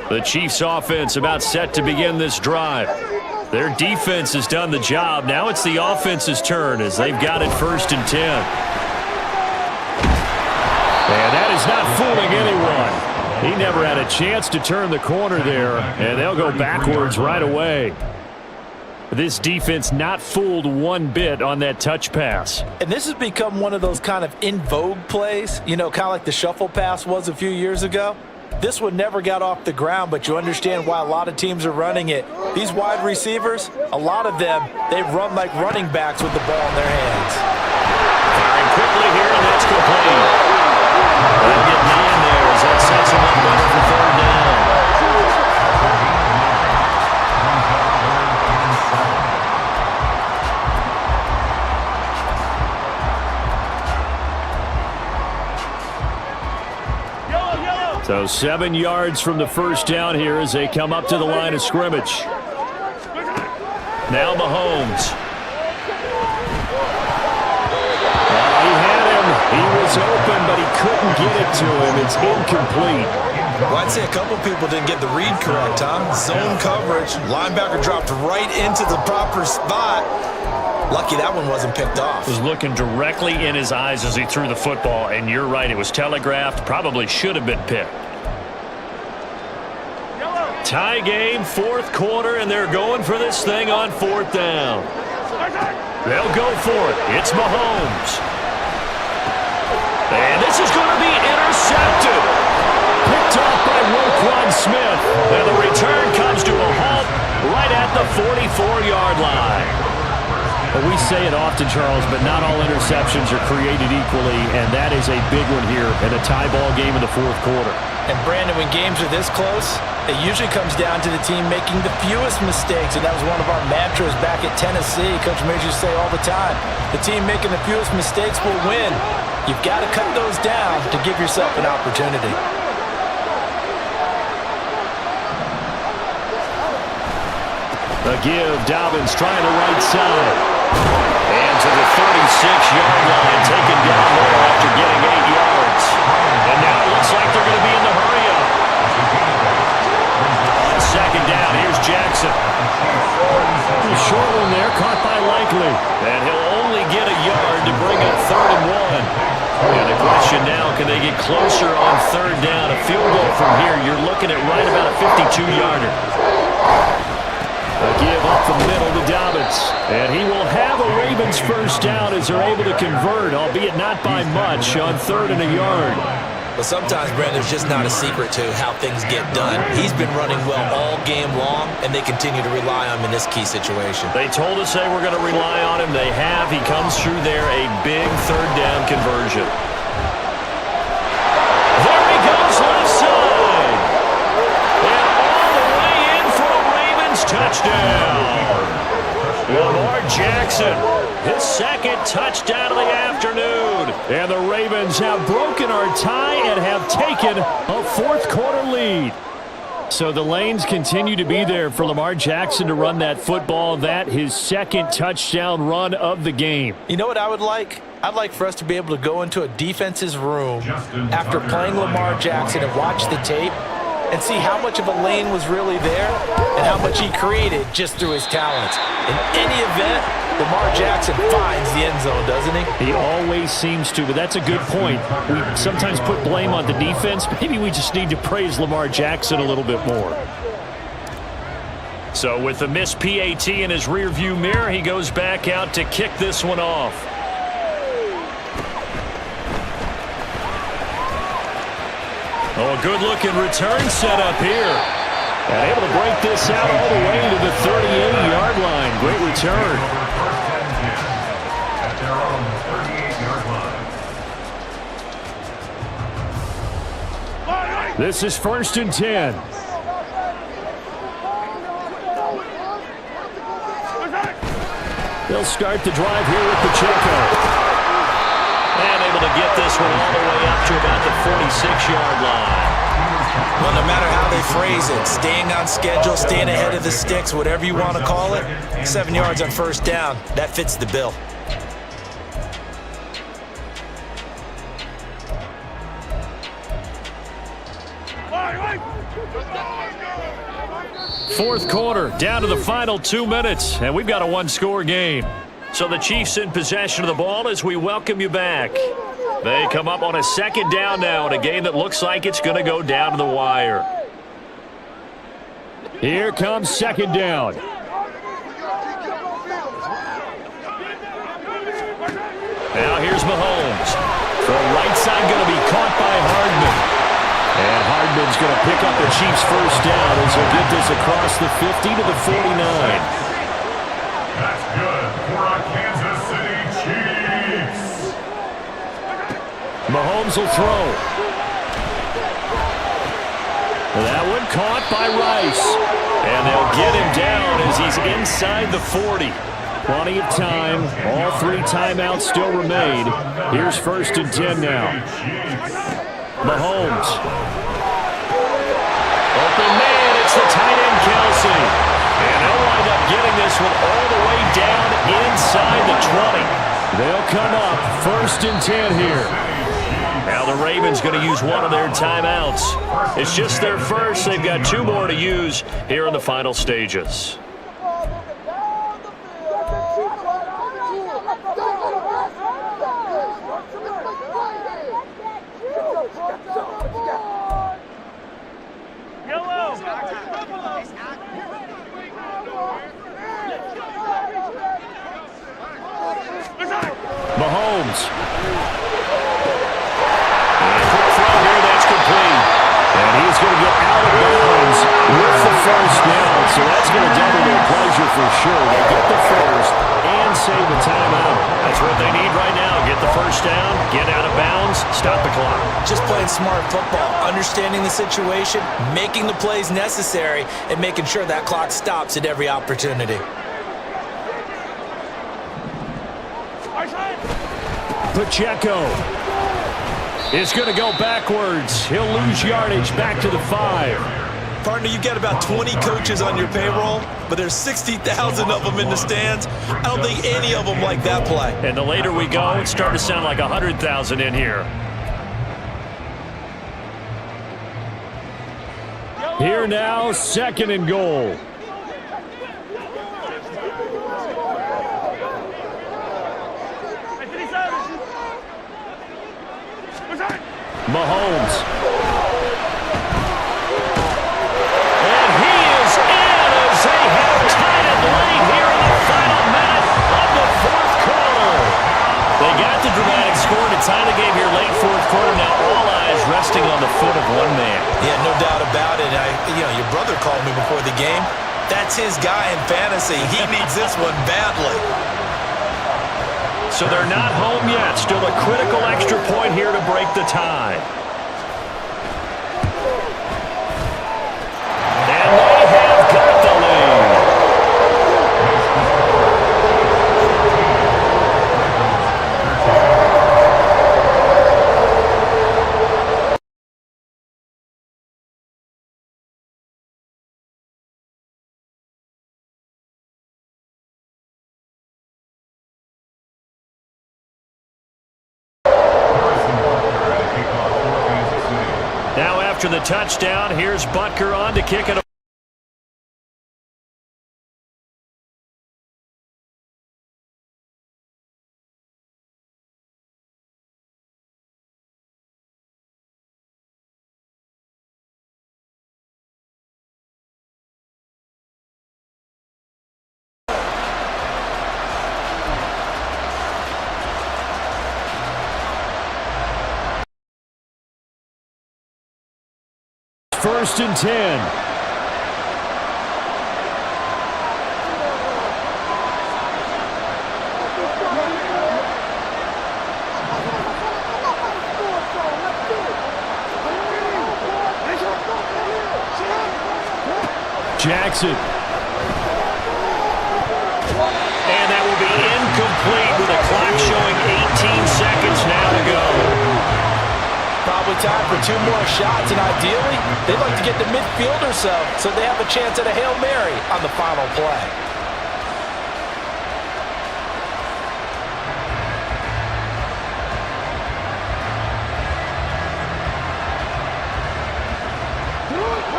Speaker 8: The Chiefs' offense about set to begin this drive. Their defense has done the job. Now it's the offense's turn as they've got it 1st and 10. And that is not fooling anyone. He never had a chance to turn the corner there, and they'll go backwards right away. This defense not fooled one bit on that touch pass.
Speaker 9: And this has become one of those kind of in vogue plays, you know, kind of like the shuffle pass was a few years ago. This one never got off the ground, but you understand why a lot of teams are running it. These wide receivers, a lot of them, they run like running backs with the ball in their hands.
Speaker 8: Firing quickly here, and that's complete. They'll get 9 there as that sets them up better for 3rd down. So 7 yards from the first down here as they come up to the line of scrimmage. Now Mahomes. He had him. He was open, but he couldn't get it to him. It's incomplete.
Speaker 9: Well, I'd say a couple people didn't get the read correct, huh? Zone coverage. Linebacker dropped right into the proper spot. Lucky that one wasn't picked off.
Speaker 8: Was looking directly in his eyes as he threw the football, and you're right, it was telegraphed. Probably should have been picked. Tie game, 4th quarter, and they're going for this thing on 4th down. They'll go for it. It's Mahomes. And this is going to be intercepted. Picked off by Roquan Smith. And the return comes to a halt right at the 44-yard line. Well, we say it often, Charles, but not all interceptions are created equally, and that is a big one here in a tie ball game in the 4th quarter.
Speaker 9: And Brandon, when games are this close, it usually comes down to the team making the fewest mistakes, and that was one of our mantras back at Tennessee. Coach Major used to say all the time, the team making the fewest mistakes will win. You've got to cut those down to give yourself an opportunity.
Speaker 8: A give, Dobbins trying the right side. And to the 36-yard line, taken down there after getting 8 yards. And now it looks like they're going to be in the hurry-up. On second down, here's Jackson. Short one there, caught by Likely. And he'll only get a yard to bring up 3rd and 1. And the question now, can they get closer on 3rd down? A field goal from here, you're looking at right about a 52-yarder. A give up the middle to Dobbins. And he will have a Ravens first down as they're able to convert, albeit not by much, on 3rd and a yard.
Speaker 9: But sometimes, Brent, there's just not a secret to how things get done. He's been running well all game long, and they continue to rely on him in this key situation.
Speaker 8: They told us they were going to rely on him. They have. He comes through there, a big 3rd down conversion. There he goes, left side. And all the way in for a Ravens touchdown. Lamar Jackson, his 2nd touchdown of the afternoon. And the Ravens have broken our tie and have taken a 4th quarter lead. So the lanes continue to be there for Lamar Jackson to run that football. That his 2nd touchdown run of the game.
Speaker 9: You know what I would like? I'd like for us to be able to go into a defense's room after playing Lamar Jackson and watch the tape and see how much of a lane was really there and how much he created just through his talents. In any event, Lamar Jackson finds the end zone, doesn't he?
Speaker 8: He always seems to, but that's a good point. We sometimes put blame on the defense. Maybe we just need to praise Lamar Jackson a little bit more. So with the missed PAT in his rearview mirror, he goes back out to kick this one off. Oh, a good-looking return set up here. And able to break this out all the way to the 38-yard line. Great return.
Speaker 7: At their own 38-yard line.
Speaker 8: This is 1st and 10. They'll start the drive here with Pacheco. And able to get this one all the way up to about the 46-yard line.
Speaker 9: Well, no matter how they phrase it, staying on schedule, staying ahead of the sticks, whatever you want to call it, 7 yards on 1st down, that fits the bill.
Speaker 8: Fourth quarter, down to the final 2 minutes, and we've got a 1-score game. So the Chiefs in possession of the ball as we welcome you back. They come up on a 2nd down now in a game that looks like it's going to go down to the wire. Here comes 2nd down. Now here's Mahomes. The right side going to be caught by Hardman. And Hardman's going to pick up the Chiefs' first down as he'll get this across the 50 to the 49.
Speaker 7: That's good for our Kansas City Chiefs.
Speaker 8: Mahomes will throw. That one caught by Rice. And they'll get him down as he's inside the 40. Plenty of time. All 3 timeouts still remain. Here's 1st and 10 now. Mahomes. Open man, it's the tight end Kelsey. And they'll wind up getting this one all the way down inside the 20. They'll come up 1st and 10 here. Now the Ravens going to use one of their timeouts. It's just their first. They've got 2 more to use here in the final stages. Mahomes. And a quick throw here, that's complete. And he's going to get out of bounds with the first down. So that's going to double their pleasure for sure. They get the first and save the timeout. That's what they need right now. Get the first down, get out of bounds, stop the clock.
Speaker 9: Just playing smart football, understanding the situation, making the plays necessary, and making sure that clock stops at every opportunity.
Speaker 8: Pacheco is going to go backwards. He'll lose yardage back to the 5.
Speaker 9: Partner, you get about 20 coaches on your payroll, but there's 60,000 of them in the stands. I don't think any of them like that play.
Speaker 8: And the later we go, it's starting to sound like 100,000 in here. Here now, 2nd and goal. Mahomes. And he is in as they have tied it late here in the final minute of the 4th quarter. They got the dramatic score to tie the game here late 4th quarter. Now all eyes resting on the foot of one man.
Speaker 9: Yeah, no doubt about it. Your brother called me before the game. That's his guy in fantasy. He needs this one badly.
Speaker 8: So they're not home yet. Still a critical extra point here to break the tie. And they have got the lead. Now after the touchdown, here's Butker on to kick it. First and 10. Jackson. And that will be incomplete with a clock showing 18 seconds now to go.
Speaker 9: Probably time for 2 more shots, and ideally, they'd like to get the midfield or so they have a chance at a Hail Mary on the final play.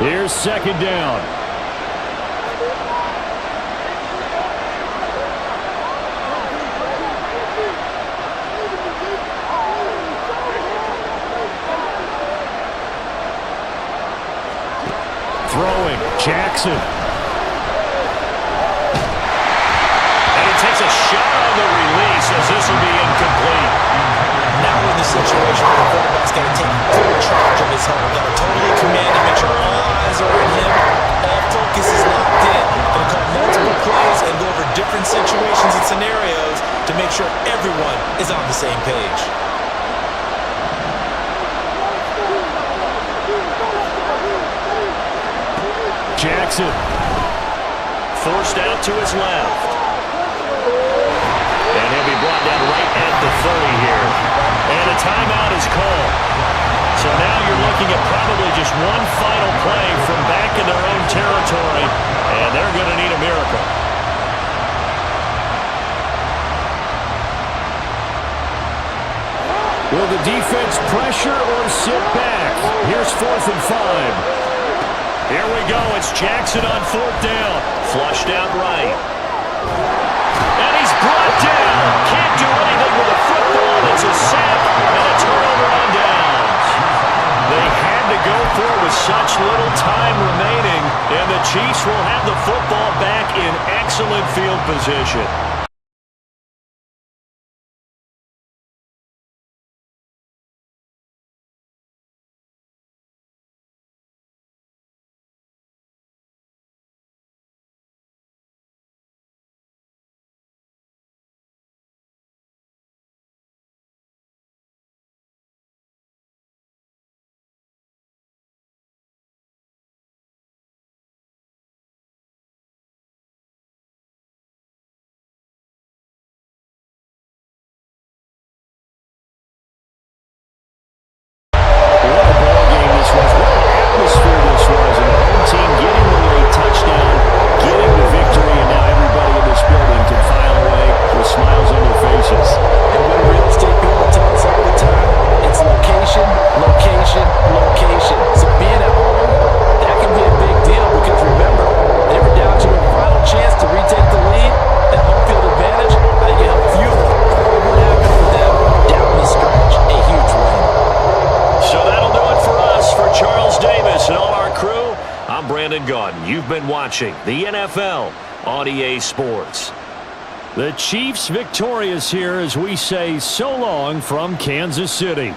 Speaker 8: Here's 2nd down. Throwing, Jackson. And he takes a shot on the release as this will be incomplete.
Speaker 9: Now we're in the situation where the quarterback's got to take full charge of his home. Got to totally command and make sure all eyes are on him. All focus is locked in. Going to call multiple plays and go over different situations and scenarios to make sure everyone is on the same page.
Speaker 8: Jackson forced out to his left. And he'll be brought down right at the 30 here. And a timeout is called. So now you're looking at probably just one final play from back in their own territory. And they're going to need a miracle. Will the defense pressure or sit back? Here's 4th and 5. Here we go. It's Jackson on 4th down. Flushed out right. And he's brought down. Can't do anything with a football. It's a sack and a turnover on downs. They had to go for it with such little time remaining. And the Chiefs will have the football back in excellent field position. I'm Brandon Gaudin. You've been watching the NFL on EA Sports. The Chiefs victorious here as we say so long from Kansas City.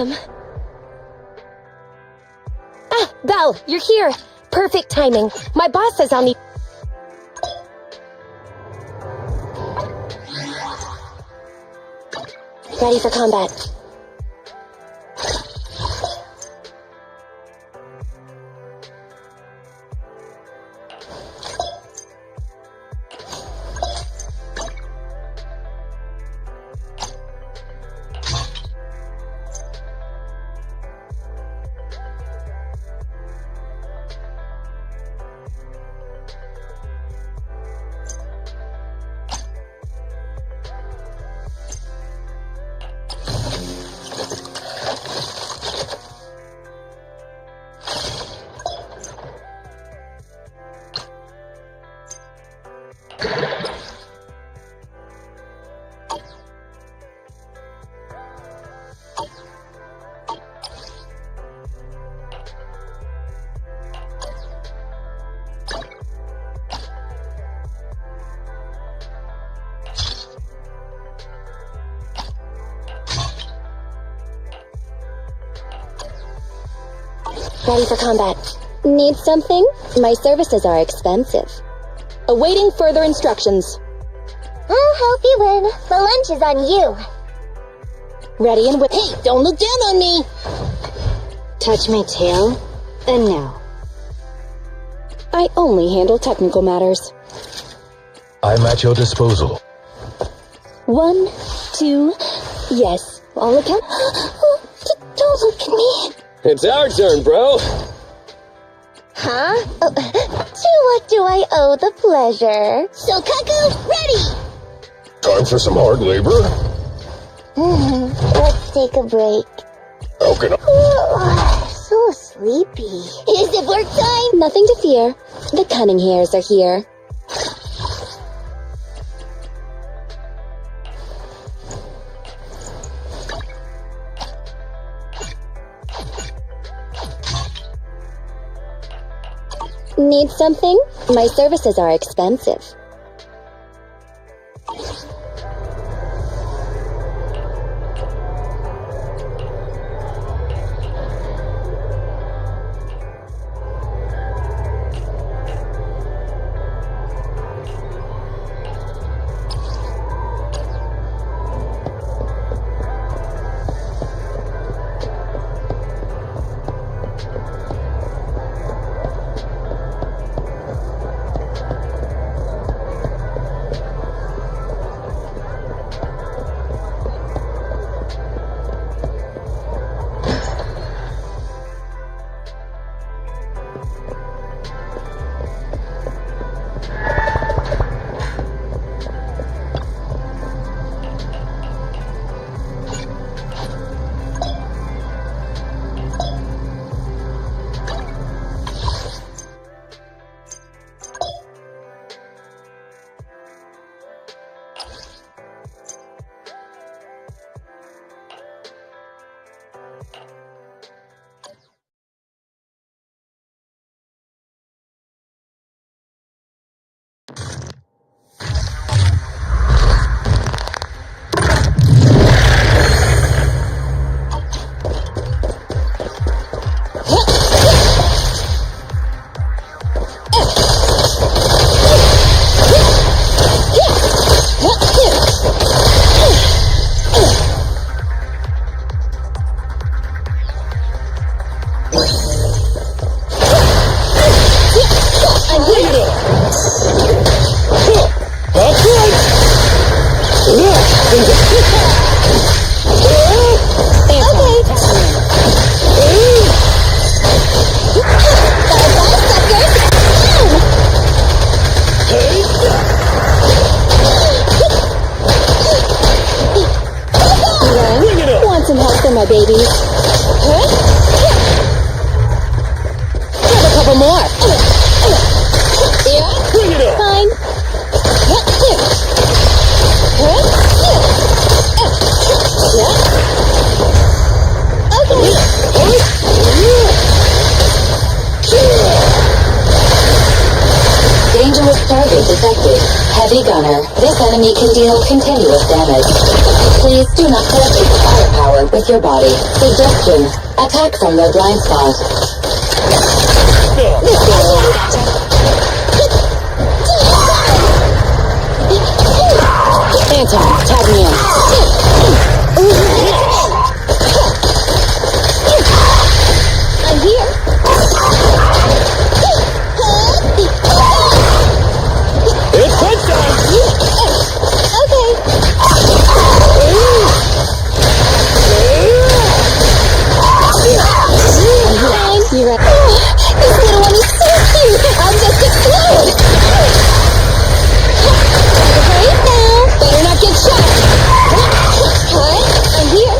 Speaker 2: Welcome. Ah, Belle, you're here. Perfect timing. My boss says I'll need... Ready for combat. Ready for combat. Need something? My services are expensive. Awaiting further instructions.
Speaker 10: I'll help you win. The lunch is on you.
Speaker 2: Ready and wait.
Speaker 10: Hey, don't look down on me! Touch my tail, and no.
Speaker 2: I only handle technical matters.
Speaker 6: I'm at your disposal.
Speaker 2: 1, 2, yes. All account.
Speaker 10: Don't look at me.
Speaker 3: It's our turn, bro.
Speaker 10: Huh? To what do I owe the pleasure? So, Cuckoo, ready!
Speaker 6: Time for some hard labor?
Speaker 10: Let's take a break.
Speaker 6: How can I?
Speaker 10: So sleepy. Is it work time?
Speaker 2: Nothing to fear. The cunning hairs are here. Need something? My services are expensive.
Speaker 11: upgrade detected. Heavy gunner. This enemy can deal continuous damage. Please do not collect its firepower with your body. Suggestion. Attack from the blind spot. Anton, tag me in.
Speaker 10: I'm here.
Speaker 8: It's punch time!
Speaker 10: Fine. You ready? This little one is so cute. I'll just explode. Hurry now. Better not get shot. Huh? I'm here.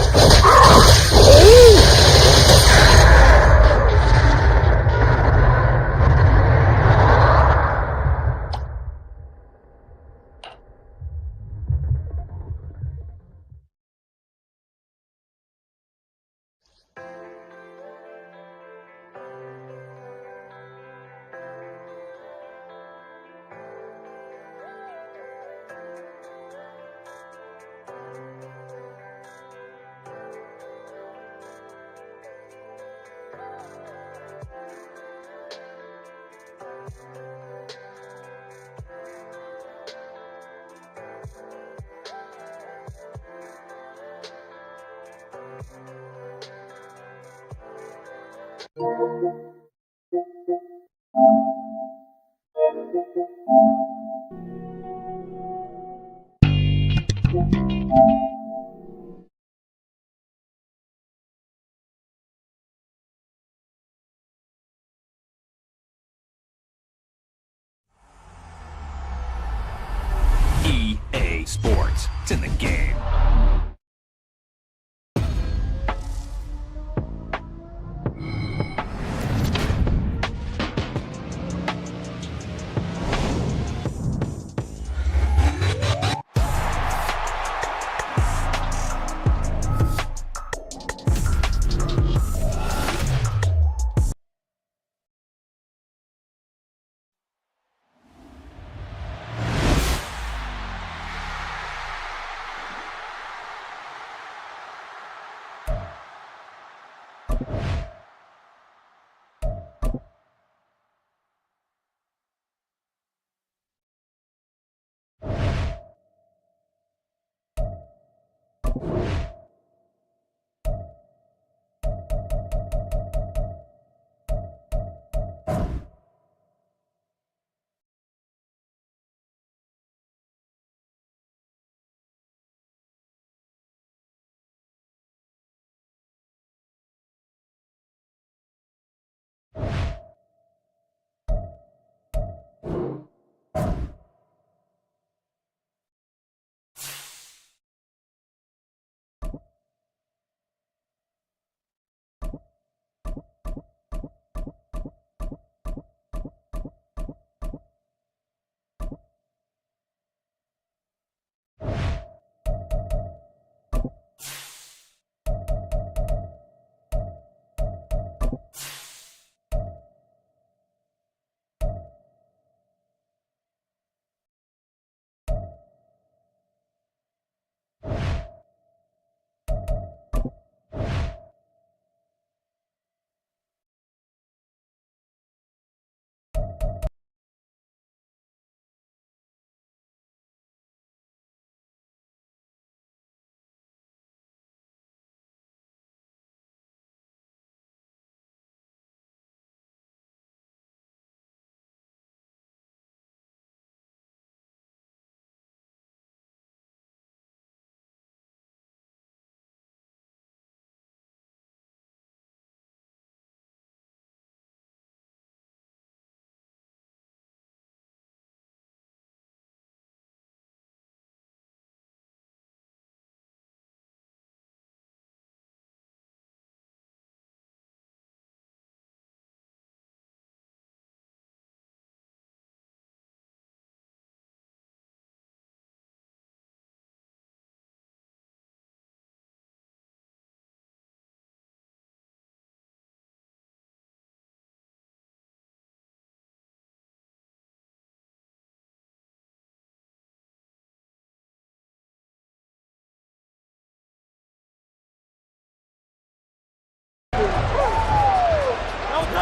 Speaker 12: EA Sports. It's in the game.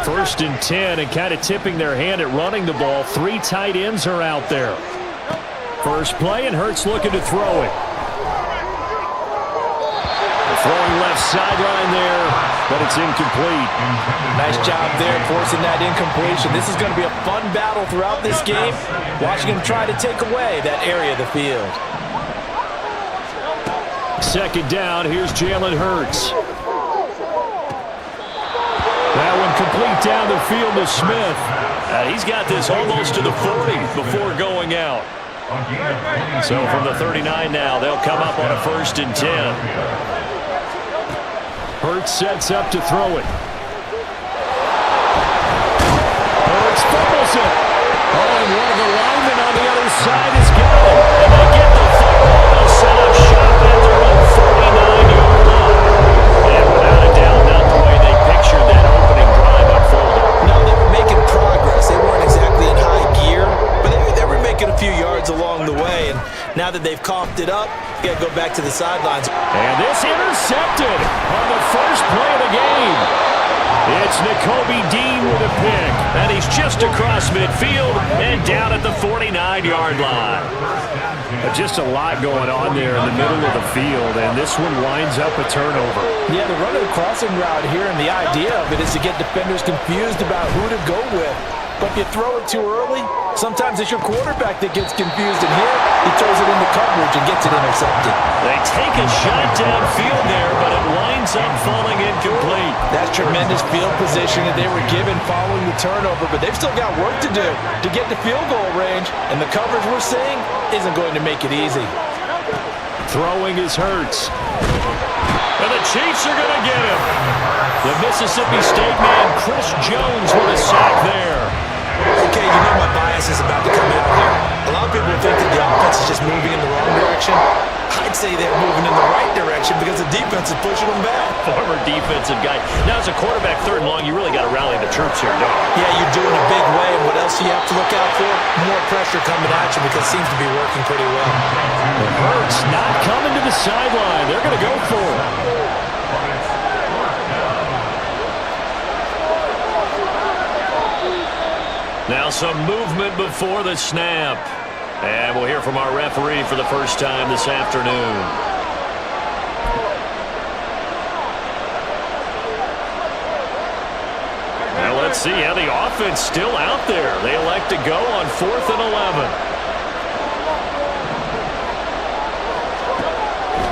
Speaker 8: 1st and 10 and kind of tipping their hand at running the ball. 3 tight ends are out there. First play, and Hurts looking to throw it. Throwing left sideline there, but it's incomplete.
Speaker 9: Nice job there forcing that incompletion. This is going to be a fun battle throughout this game. Watching him try to take away that area of the field.
Speaker 8: Second down, here's Jalen Hurts. That one complete down the field to Smith. He's got this almost to the 40 before going out. So from the 39 now, they'll come up on a 1st and 10. Hurts sets up to throw it. Hurts fumbles it. Oh, and one of the linemen on the other side is gone. And they get the football. They'll set up shop at their own 49-yard line. And without a doubt, not the way they pictured that opening drive unfolding.
Speaker 9: No, they were making progress. They weren't exactly in high gear, but they were making a few yards along the way. And now that they've coughed it up, you got to go back to the sidelines.
Speaker 8: And this intercepted on the first play of the game. It's Nakobe Dean with a pick. And he's just across midfield and down at the 49-yard line. Just a lot going on there in the middle of the field, and this one winds up a turnover.
Speaker 9: Yeah, they're running a crossing route here, and the idea of it is to get defenders confused about who to go with. But if you throw it too early, sometimes it's your quarterback that gets confused, and here he throws it into coverage and gets it intercepted.
Speaker 8: They take a shot downfield there, but it winds up falling incomplete.
Speaker 9: That's tremendous field position that they were given following the turnover, but they've still got work to do to get to field goal range, and the coverage we're seeing isn't going to make it easy.
Speaker 8: Throwing is Hurts. And the Chiefs are going to get him. The Mississippi State man, Chris Jones, with a sack there.
Speaker 9: Okay, you know my bias is about to come out here. A lot of people think that the offense is just moving in the wrong direction. I'd say they're moving in the right direction because the defense is pushing them back.
Speaker 8: Former defensive guy. Now, as a quarterback, 3rd and long, you really got to rally the troops here, don't you?
Speaker 9: Yeah, you're doing a big way, and what else do you have to look out for? More pressure coming at you because it seems to be working pretty well.
Speaker 8: Hurts not coming to the sideline. They're going to go for it. Now some movement before the snap. And we'll hear from our referee for the first time this afternoon. Now let's see how the offense still out there. They elect to go on 4th and 11.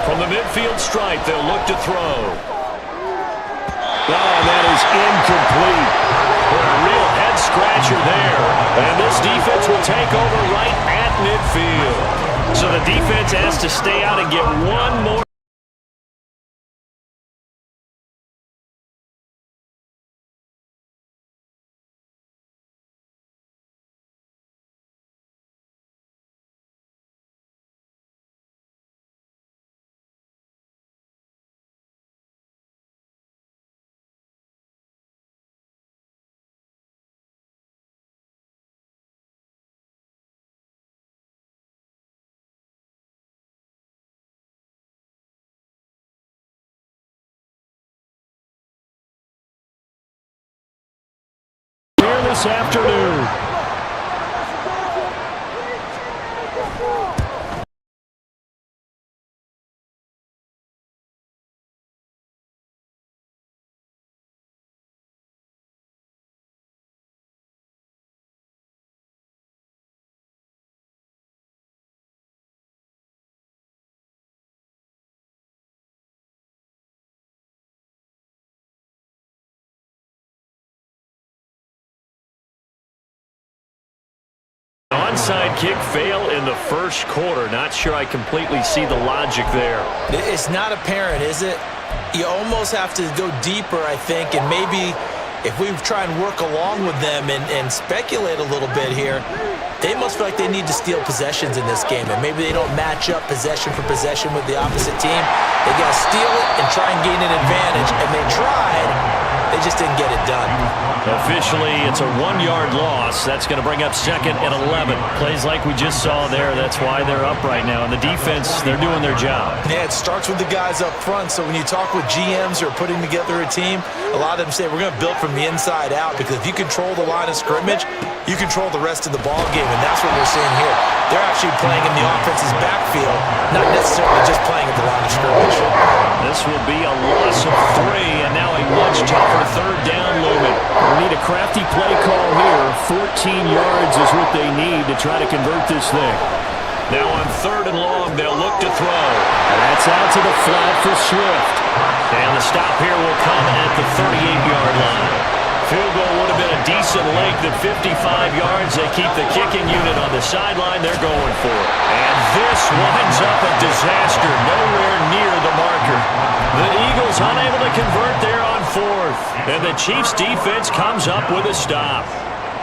Speaker 8: From the midfield stripe, they'll look to throw. Oh, that is incomplete. A real head-scratcher there. And this defense will take over right at midfield. So the defense has to stay out and get one more. This afternoon. Onside kick fail in the first quarter. Not sure I completely see the logic there.
Speaker 9: It's not apparent, is it? You almost have to go deeper, I think, and maybe if we try and work along with them and speculate a little bit here, they must feel like they need to steal possessions in this game, and maybe they don't match up possession for possession with the opposite team. They got to steal it and try and gain an advantage, and they tried. They just didn't get it done.
Speaker 8: Officially, it's a 1-yard loss. That's going to bring up 2nd and 11. Plays like we just saw there. That's why they're up right now. And the defense, they're doing their job.
Speaker 9: Yeah, it starts with the guys up front. So when you talk with GMs who are putting together a team, a lot of them say we're going to build from the inside out, because if you control the line of scrimmage, you control the rest of the ball game. And that's what we're seeing here. They're actually playing in the offense's backfield, not necessarily just playing at the line of scrimmage.
Speaker 8: This will be a loss of 3, and now a much tougher 3rd down looming. We need a crafty play call here. 14 yards is what they need to try to convert this thing. Now on 3rd and long, they'll look to throw. And that's out to the flat for Swift. And the stop here will come at the 38-yard line. Field goal would have been a decent length at 55 yards. They keep the kicking unit on the sideline. They're going for it. And this winds up a disaster. Nowhere near the marker. The Eagles unable to convert there on 4th. And the Chiefs' defense comes up with a stop.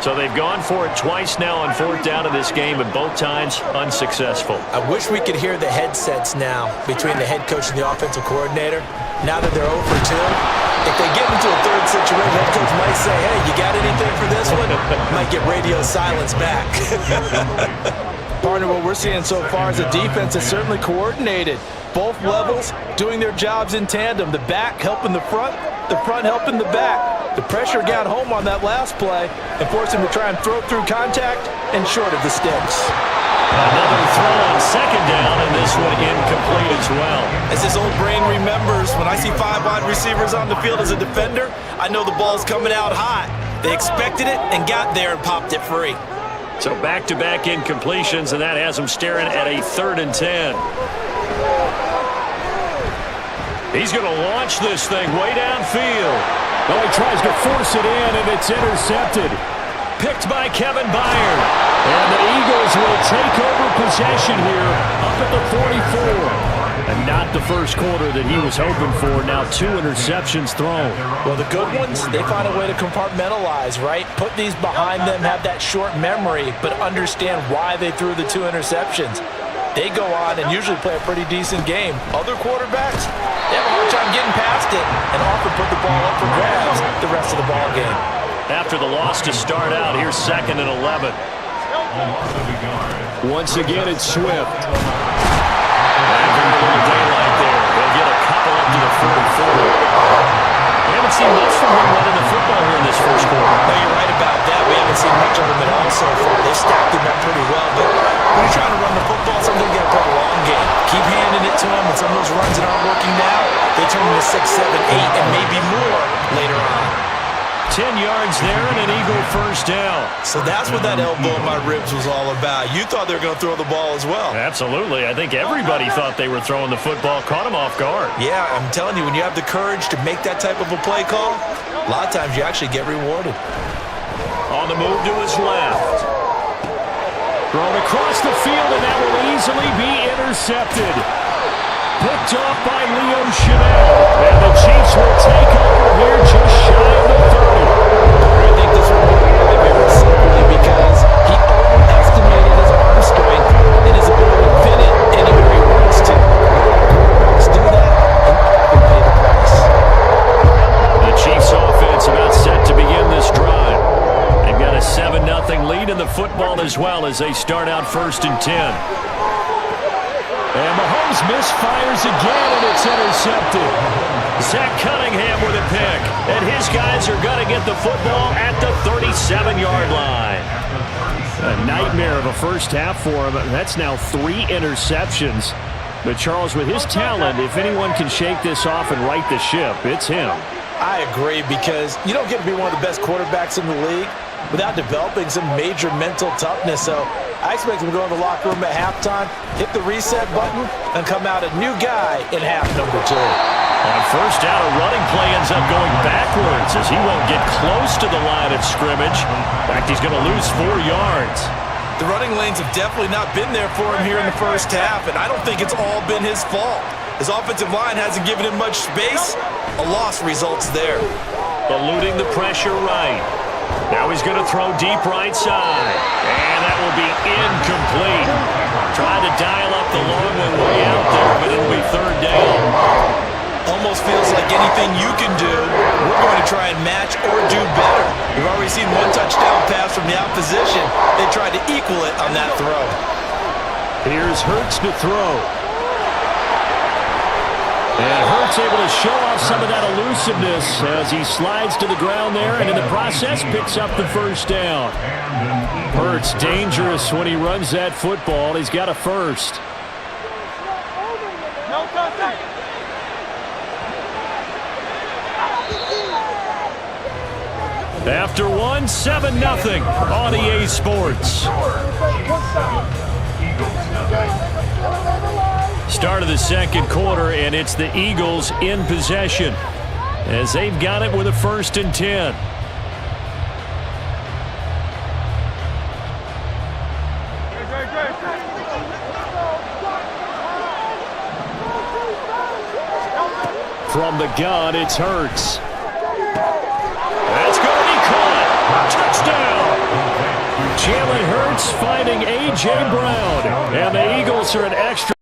Speaker 8: So they've gone for it twice now on 4th down in this game, and both times unsuccessful.
Speaker 9: I wish we could hear the headsets now between the head coach and the offensive coordinator. Now that they're 0 for 2, if they get into a 3rd situation, head coach might say, hey, you got anything for this one? Might get radio silence back. Partner, what we're seeing so far is the defense is certainly coordinated. Both levels doing their jobs in tandem. The back helping the front helping the back. The pressure got home on that last play and forced him to try and throw through contact and short of the sticks.
Speaker 8: Another throw on 2nd down, and this one incomplete as well.
Speaker 9: As his old brain remembers, when I see 5 wide receivers on the field as a defender, I know the ball's coming out hot. They expected it and got there and popped it free.
Speaker 8: So back-to-back incompletions, and that has them staring at a 3rd and 10. He's going to launch this thing way downfield. Oh, he tries to force it in, and it's intercepted. Picked by Kevin Byard. And the Eagles will take over possession here up at the 44. And not the first quarter that he was hoping for. Now 2 interceptions thrown.
Speaker 9: Well, the good ones, they find a way to compartmentalize, right? Put these behind them, have that short memory, but understand why they threw the 2 interceptions. They go on and usually play a pretty decent game. Other quarterbacks, they have a hard time getting past it and often put the ball up for grabs the rest of the ball game.
Speaker 8: After the loss to start out, here's 2nd and 11. Once again, it's Swift. After a little daylight there, they'll get a couple up to the 44. We haven't seen much from him running the football here in this first quarter.
Speaker 9: No, you're right about that. We haven't seen much of him at all so far. They stacked him up pretty well, but when you're trying to run the football, sometimes you got to play a long game. Keep handing it to him, and some of those runs that aren't working now, they turn into 6, 7, 8, and maybe more later on.
Speaker 8: 10 yards there and an Eagle first down.
Speaker 9: So that's what that elbow in my ribs was all about. You thought they were going to throw the ball as well.
Speaker 8: Absolutely. I think everybody thought they were throwing the football. Caught him off guard.
Speaker 9: Yeah, I'm telling you, when you have the courage to make that type of a play call, a lot of times you actually get rewarded.
Speaker 8: On the move to his left. Thrown across the field, and that will easily be intercepted. Picked off by Leo Chanel. And the Chiefs will take over here just shy of the 30.
Speaker 9: I think this one will be very simply because he overestimated his arm strength and his ability to pin it anywhere he wants to. Quarterbacks do that and often pay the price.
Speaker 8: The Chiefs offense about set to begin this drive. They've got a 7-0 lead in the football as well as they start out 1st and 10. And Mahomes misfires again, and it's intercepted. Zach Cunningham with a pick. And his guys are going to get the football at the 37-yard line. A nightmare of a first half for him. That's now 3 interceptions. But Charles, with his talent, if anyone can shake this off and right the ship, it's him.
Speaker 9: I agree, because you don't get to be one of the best quarterbacks in the league without developing some major mental toughness. So I expect him to go in the locker room at halftime, hit the reset button, and come out a new guy in half number 2.
Speaker 8: On first down, a running play ends up going backwards as he won't get close to the line of scrimmage. In fact, he's going to lose 4 yards.
Speaker 9: The running lanes have definitely not been there for him here in the first half, and I don't think it's all been his fault. His offensive line hasn't given him much space. A loss results there.
Speaker 8: Eluding the pressure right. Now he's going to throw deep right side. And that will be incomplete. Tried to dial up the long one way out there, but it'll be 3rd down.
Speaker 9: Almost feels like anything you can do, we're going to try and match or do better. We've already seen one touchdown pass from the opposition. They tried to equal it on that throw.
Speaker 8: Here's Hurts to throw. And Hurts able to show off some of that elusiveness as he slides to the ground there and in the process picks up the first down. Hurts dangerous when he runs that football. He's got a first. After one, 7-0 on EA Sports. Start of the second quarter, and it's the Eagles in possession as they've got it with a 1st and 10. From the gun, it's Hurts. That's going to be caught. Touchdown! Jalen Hurts finding A.J. Brown. And the Eagles are an extra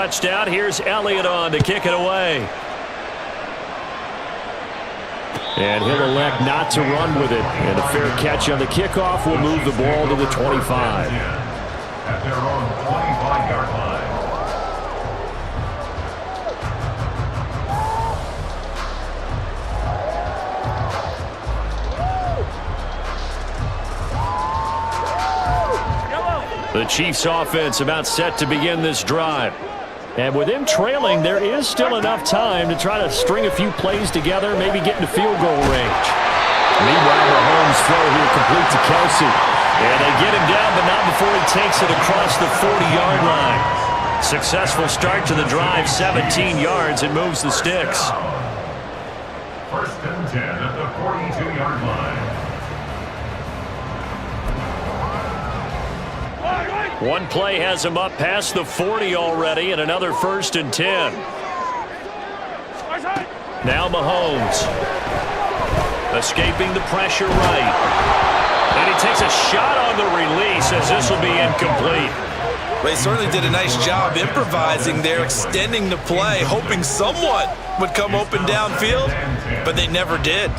Speaker 8: Touchdown. Here's Elliott on to kick it away. And he'll elect not to run with it. And a fair catch on the kickoff will move the ball to the 25.
Speaker 7: At their own 25-yard line.
Speaker 8: The Chiefs offense about set to begin this drive. And with them trailing, there is still enough time to try to string a few plays together, maybe get into field goal range. Meanwhile, Mahomes' throw here complete to Kelsey. And they get him down, but not before he takes it across the 40-yard line. Successful start to the drive, 17 yards, and moves the sticks.
Speaker 7: First and 10 at the 42-yard line.
Speaker 8: One play has him up past the 40 already, and another first and 10. Now Mahomes. Escaping the pressure right. And he takes a shot on the release as this will be incomplete.
Speaker 9: They certainly did a nice job improvising there, extending the play, hoping someone would come open downfield, but they never did.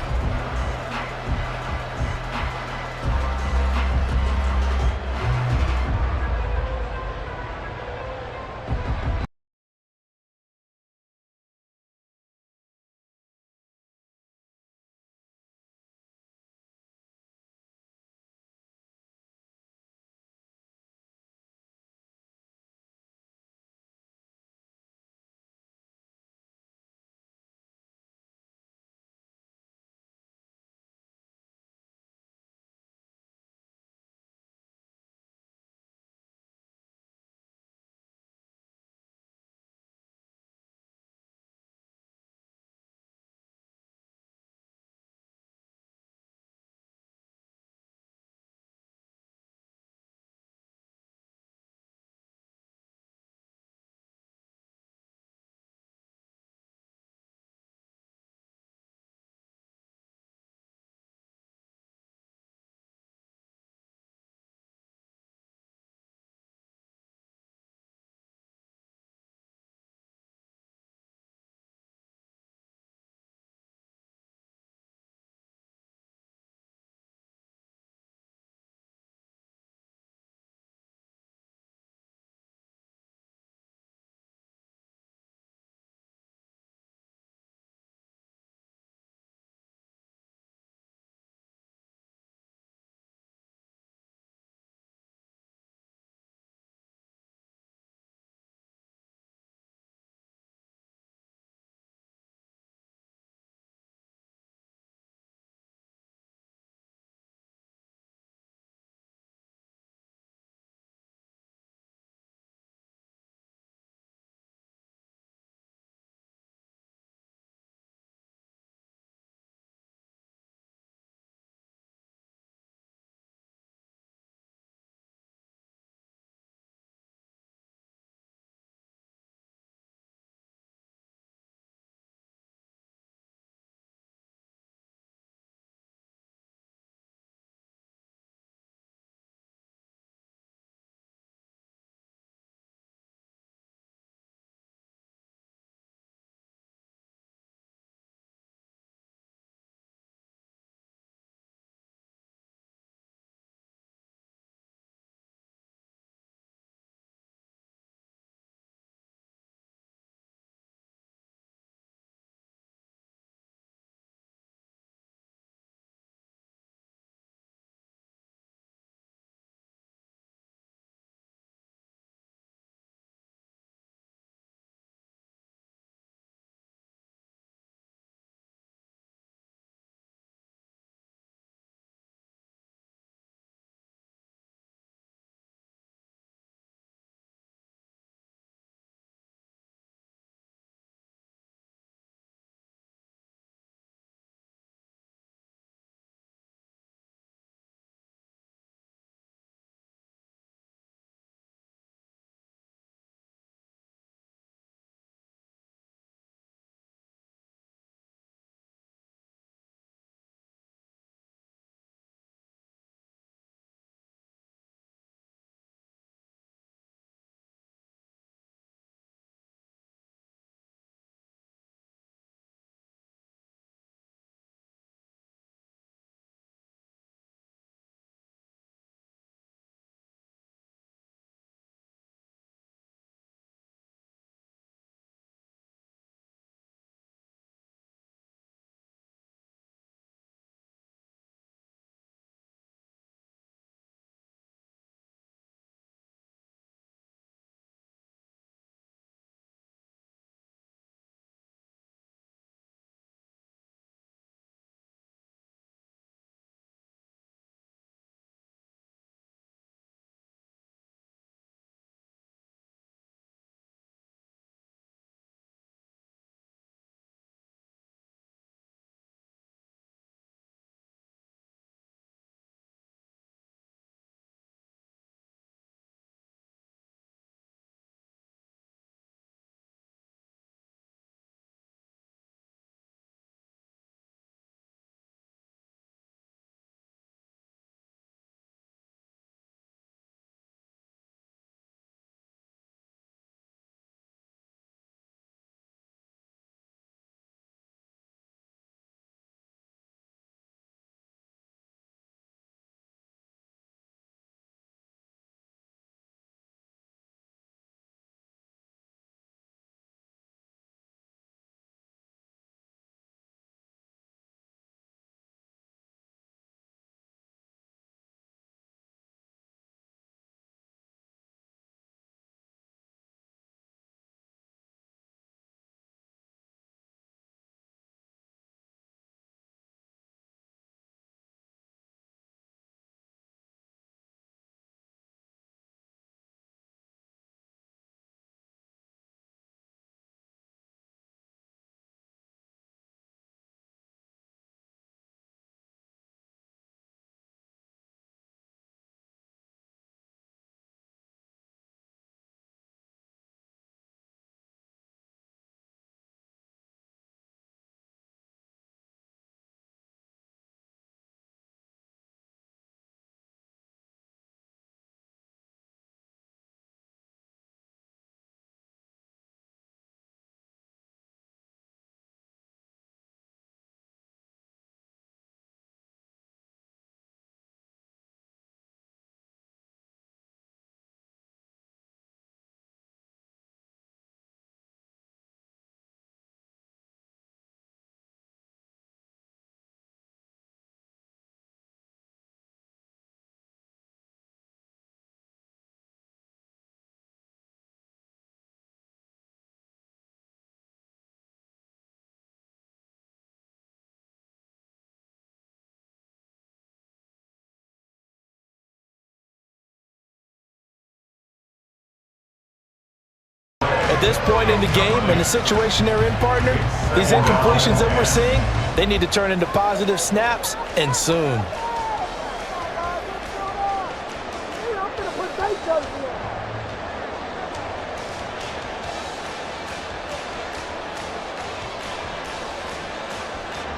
Speaker 9: this point in the game and the situation they're in, partner, these incompletions that we're seeing, they need to turn into positive snaps, and soon.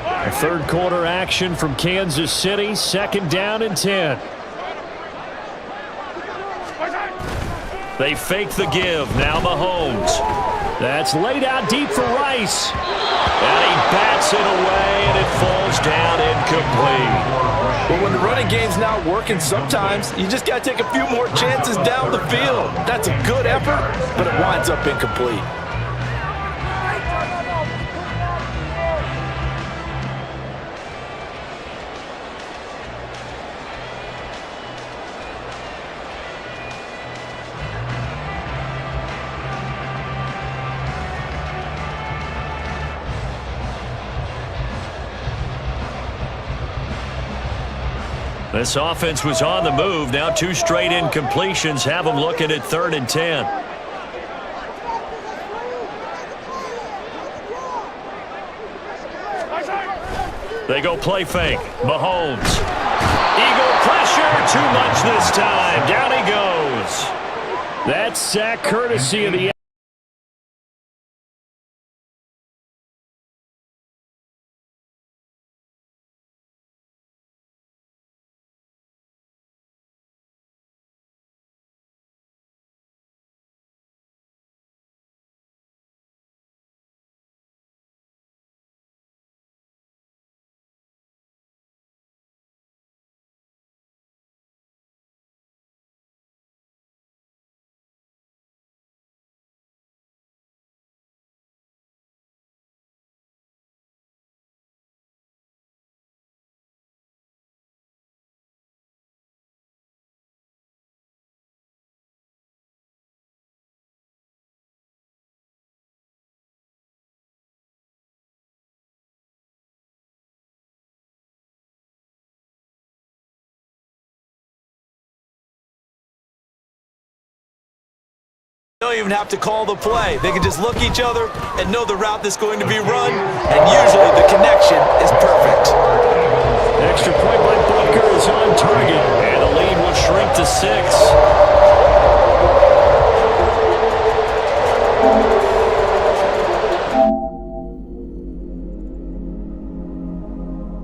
Speaker 8: A third quarter action from Kansas City, 2nd down and 10. They fake the give. Now Mahomes. That's laid out deep for Rice. And he bats it away, and it falls down incomplete.
Speaker 9: But when the running game's not working, sometimes you just got to take a few more chances down the field. That's a good effort, but it winds up incomplete.
Speaker 8: This offense was on the move. Now 2 straight incompletions have them looking at 3rd and 10. They go play fake. Mahomes. Eagle pressure. Too much this time. Down he goes. That's sack courtesy of the
Speaker 9: Don't even have to call the play. They can just look each other and know the route that's going to be run, and usually the connection is perfect.
Speaker 8: extra point by Butker is on target, and the lead will shrink to 6.